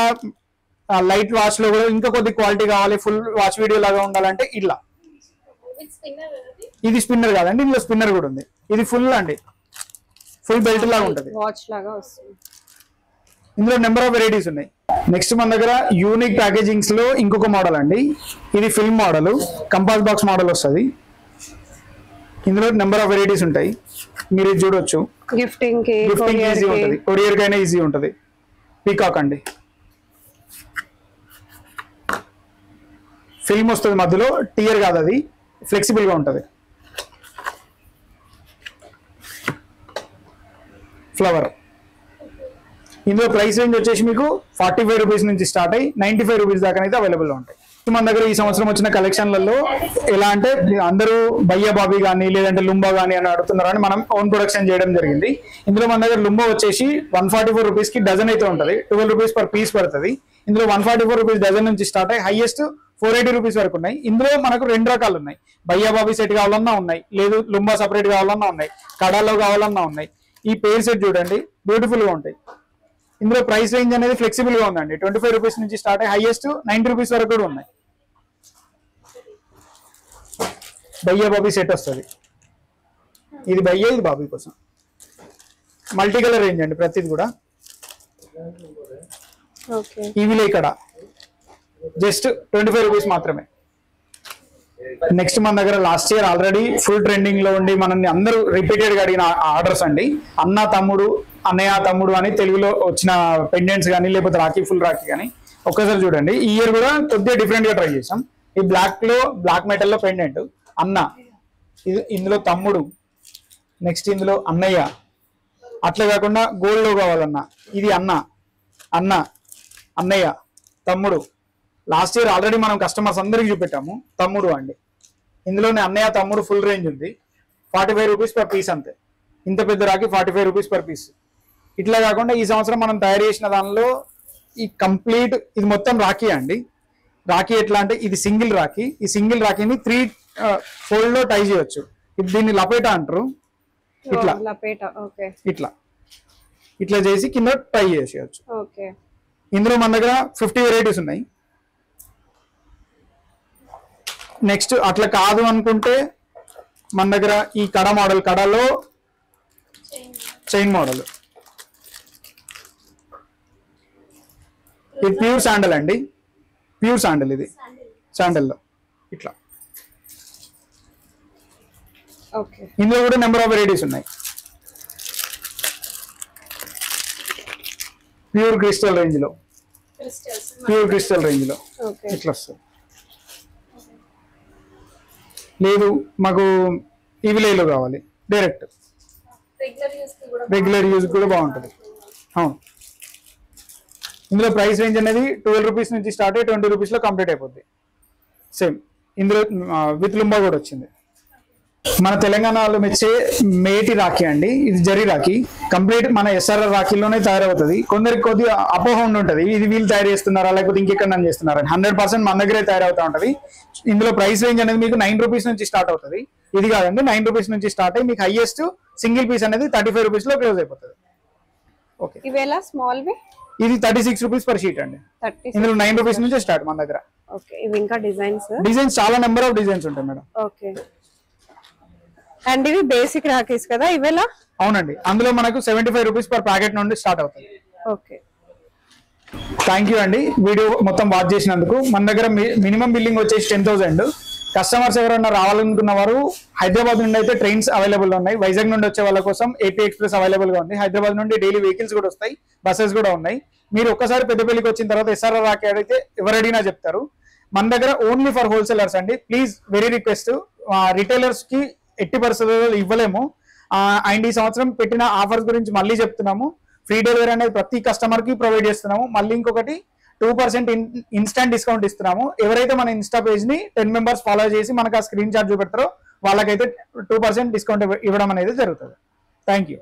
లైట్ వాచ్ లో కూడా ఇంకా కొద్ది క్వాలిటీ కావాలి, ఫుల్ వాచ్ వీడియో లాగా ఉండాలంటే ఇలా. ఇది స్పిన్నర్ కాదండి, ఇందులో స్పిన్నర్ కూడా ఉంది. ఇది ఫుల్ అండి, ఫుల్ బెల్ట్ లాగా ఉంటుంది, వాచ్ లాగా వస్తుంది. ఇందులో నెంబర్ ఆఫ్ వెరైటీస్ ఉన్నాయి. నెక్స్ట్ మన దగ్గర యూనిక్ ప్యాకేజింగ్స్ లో ఇంకొక మోడల్ అండి. ఇది film model, compass box model వస్తుంది. ఇందులో నెంబర్ ఆఫ్ వెరైటీస్ ఉంటాయి, మీరు ఇది చూడొచ్చు. గిఫ్టింగ్ ఈజీ ఉంటుంది, కొరియర్ కైనా ఈజీ ఉంటుంది. పీకాక్ అండి, ఫిల్మ్ వస్తుంది మధ్యలో, టియర్ కాదు, అది ఫ్లెక్సిబుల్ గా ఉంటుంది. ఫ్లవర్. ఇందులో ప్రైస్ రేంజ్ వచ్చేసి మీకు 45 రూపీస్ నుంచి స్టార్ట్ అయ్యి 95 రూపీస్ దాకా అయితే అవైలబుల్ ఉంటాయి. మన దగ్గర ఈ సంవత్సరం వచ్చిన కలెక్షన్లలో ఎలా అంటే అందరూ భయ్యా బాబీ కానీ లేదంటే లుంబా కానీ అని అడుగుతున్నారు అని మనం ఓన్ ప్రొడక్షన్ చేయడం జరిగింది. ఇందులో మన దగ్గర లుంబా వచ్చేసి 144 రూపీస్ కి డజన్ అయితే ఉంటుంది. 12 రూపీస్ పర్ పీస్ పడుతుంది. ఇందులో 144 రూపీస్ డజన్ నుంచి స్టార్ట్ అయ్యి హైయెస్ట్ 480 రూపీస్ వరకు ఉన్నాయి. ఇందులో మనకు 2 రకాలు ఉన్నాయి. భయ్యా బాబీ సెట్ కావాలన్నా ఉన్నాయి, లేదు లుంబా సపరేట్ కావాలన్నా ఉన్నాయి, కడాలో కావాలన్నా ఉన్నాయి. ఈ పేర్ సెట్ చూడండి, బ్యూటిఫుల్ గా ఉంటాయి. ఇందులో ప్రైస్ రేంజ్ అనేది ఫ్లెక్సిబుల్ గా ఉందండి. 25 రూపీస్ నుంచి స్టార్ట్ అయ్యి హైయెస్ట్ 90 రూపీస్ వరకు కూడా ఉన్నాయి. భయ్యా బాబీ సెట్ వస్తుంది. ఇది భయ్యా, ఇది బాబీ కోసం. మల్టీ కలర్ రేంజ్ అండి ప్రతిది కూడా. ఇవి ఇక్కడ జస్ట్ 25 రూపీస్ మాత్రమే. నెక్స్ట్ మన దగ్గర last year already full trending లో ఉండి మనల్ని అందరూ రిపీటెడ్ గా అడిగిన ఆర్డర్స్ అండి. అన్న తమ్ముడు, అన్నయ్య తమ్ముడు అని తెలుగులో వచ్చిన పెండెంట్స్ కానీ లేకపోతే రాఖీ, ఫుల్ రాఖీ కానీ ఒక్కసారి చూడండి. ఈ ఇయర్ కూడా కొద్దిగా డిఫరెంట్ గా ట్రై చేసాం. ఈ బ్లాక్ మెటల్ లో పెండెంట్ అన్న, ఇందులో తమ్ముడు, నెక్స్ట్ ఇందులో అన్నయ్య. అట్లా కాకుండా గోల్డ్ లో కావాలన్నా ఇది అన్న, అన్నయ్య, తమ్ముడు. లాస్ట్ ఇయర్ ఆల్రెడీ మనం కస్టమర్స్ అందరికి చూపెట్టాము. తమ్ముడు అండి, ఇందులోనే అన్నయ్య తమ్ముడు ఫుల్ రేంజ్ ఉంది. 45 రూపీస్ పర్ పీస్ అంతే. ఇంత పెద్ద రాకి 45 రూపీస్ పర్ పీస్. ఇట్లా కాకుండా ఈ సంవత్సరం మనం తయారు చేసిన దానిలో ఈ కంప్లీట్ ఇది మొత్తం రాఖీ అండి. రాఖీ ఎట్లా అంటే ఇది సింగిల్ రాఖీ. ఈ సింగిల్ రాఖీని 3 ఫోల్డ్ లో టై చేయొచ్చు. దీన్ని లపేట అంటారు. ఇట్లా లపేట. ఓకే. ఇట్లా చేసి కింద టై చేసేయచ్చు. ఓకే. ఇందులో మన దగ్గర 50 వెరైటీస్ ఉన్నాయి. నెక్స్ట్ అట్లా కాదు అనుకుంటే మన దగ్గర ఈ కడ మోడల్, కడలో చైన్ మోడల్, ఇది ప్యూర్ శాండల్ అండి. ప్యూర్ శాండల్, ఇది శాండల్లో ఇట్లా. ఓకే. ఇందులో కూడా నెంబర్ ఆఫ్ వెరైటీస్ ఉన్నాయి. ప్యూర్ క్రిస్టల్ రేంజ్ లో, ప్యూర్ క్రిస్టల్ రేంజ్ లో ఇట్లా వస్తుంది. లేదు మాకు ఈవిలేలో కావాలి డైరెక్ట్, రెగ్యులర్ యూజ్ కూడా బాగుంటుంది. అవును. ఇందులో ప్రైస్ రేంజ్ అనేది 12 రూపీస్ నుంచి స్టార్ట్ అయ్యి 20 రూపీస్లో కంప్లీట్ అయిపోద్ది. సేమ్ ఇందులో విత్ లుంబా కూడా వచ్చింది. మన తెలంగాణలో మెచ్చే మేటి రాఖీ అండి. ఇది జరీ రాఖీ. కంప్లీట్ మన SRR రాఖీలోనే తయారవుతుంది. కొందరికి కొద్దిగా అపోహ ఉంటుంది, ఇది వీళ్ళు తయారు చేస్తున్నారా లేకపోతే ఇంకెక్కడ చేస్తున్నారా. 100% మన దగ్గరే తయారవుతూ ఉంటుంది. ఇందులో ప్రైస్ రేంజ్ అనేది మీకు 9 రూపీస్ నుంచి స్టార్ట్ అవుతుంది. ఇది కాదండి, 9 రూపీస్ నుంచి స్టార్ట్ అయ్యి మీకు హైయెస్ట్ సింగిల్ పీస్ అనేది 35 రూపీస్లో క్లోజ్ అయిపోతుంది. ఓకే. ఇవేలా స్మాల్ వి? ఇది 36 రూపీస్ పర్ షీట్ అండి. ఇందులో 9 రూపీస్ నుంచి స్టార్ట్ మన దగ్గర. ఓకే. ఇవి ఇంకా డిజైన్స్ చాలా నెంబర్ ఆఫ్ డిజైన్స్ ఉంటాయి మేడం. ఓకే. అండ్ ఇవి బేసిక్ రాఖీస్ కదా ఇవేలా? అవునండి. అందులో మనకు 75 రూపీస్ పర్ ప్యాకెట్ నుండి స్టార్ట్ అవుతుంది. ఓకే. థ్యాంక్ యూ అండి వీడియో మొత్తం వాచ్ చేసినందుకు. మన దగ్గర మినిమం బిల్లింగ్ వచ్చేసి 10,000. కస్టమర్స్ ఎవరైనా రావాలనుకున్న వారు హైదరాబాద్ నుండి అయితే ట్రైన్స్ అవైలబుల్ ఉన్నాయి. వైజాగ్ నుండి వచ్చే వాళ్ళ కోసం AP ఎక్స్ప్రెస్ అవైలబుల్ గా ఉంది. హైదరాబాద్ నుండి డైలీ వెహికల్స్ కూడా వస్తాయి, బస్సెస్ కూడా ఉన్నాయి. మీరు ఒక్కసారి పెద్దపల్లికి వచ్చిన తర్వాత SRR రాఖీ అడిగితే ఎవరు అడిగినా చెప్తారు. మన దగ్గర ఓన్లీ ఫర్ హోల్సేలర్స్ అండి. ప్లీజ్ వెరీ రిక్వెస్ట్, రిటైలర్స్ కి ఎట్టి పరిస్థితుల్లో ఇవ్వలేము. అండ్ ఈ సంవత్సరం పెట్టిన ఆఫర్స్ గురించి మళ్ళీ చెప్తున్నాము. ఫ్రీ డెలివరీ అనేది ప్రతి కస్టమర్ కి ప్రొవైడ్ చేస్తున్నాము. మళ్ళీ ఇంకొకటి 2% ఇన్స్టాంట్ డిస్కౌంట్ ఇస్తున్నాము. ఎవరైతే మన ఇన్స్టా పేజ్ ని 10 మెంబర్స్ ఫాలో చేసి మనకు ఆ స్క్రీన్ షాట్ చూపెడతారో వాళ్ళకైతే 2% డిస్కౌంట్ ఇవ్వడం అనేది జరుగుతుంది. Thank you.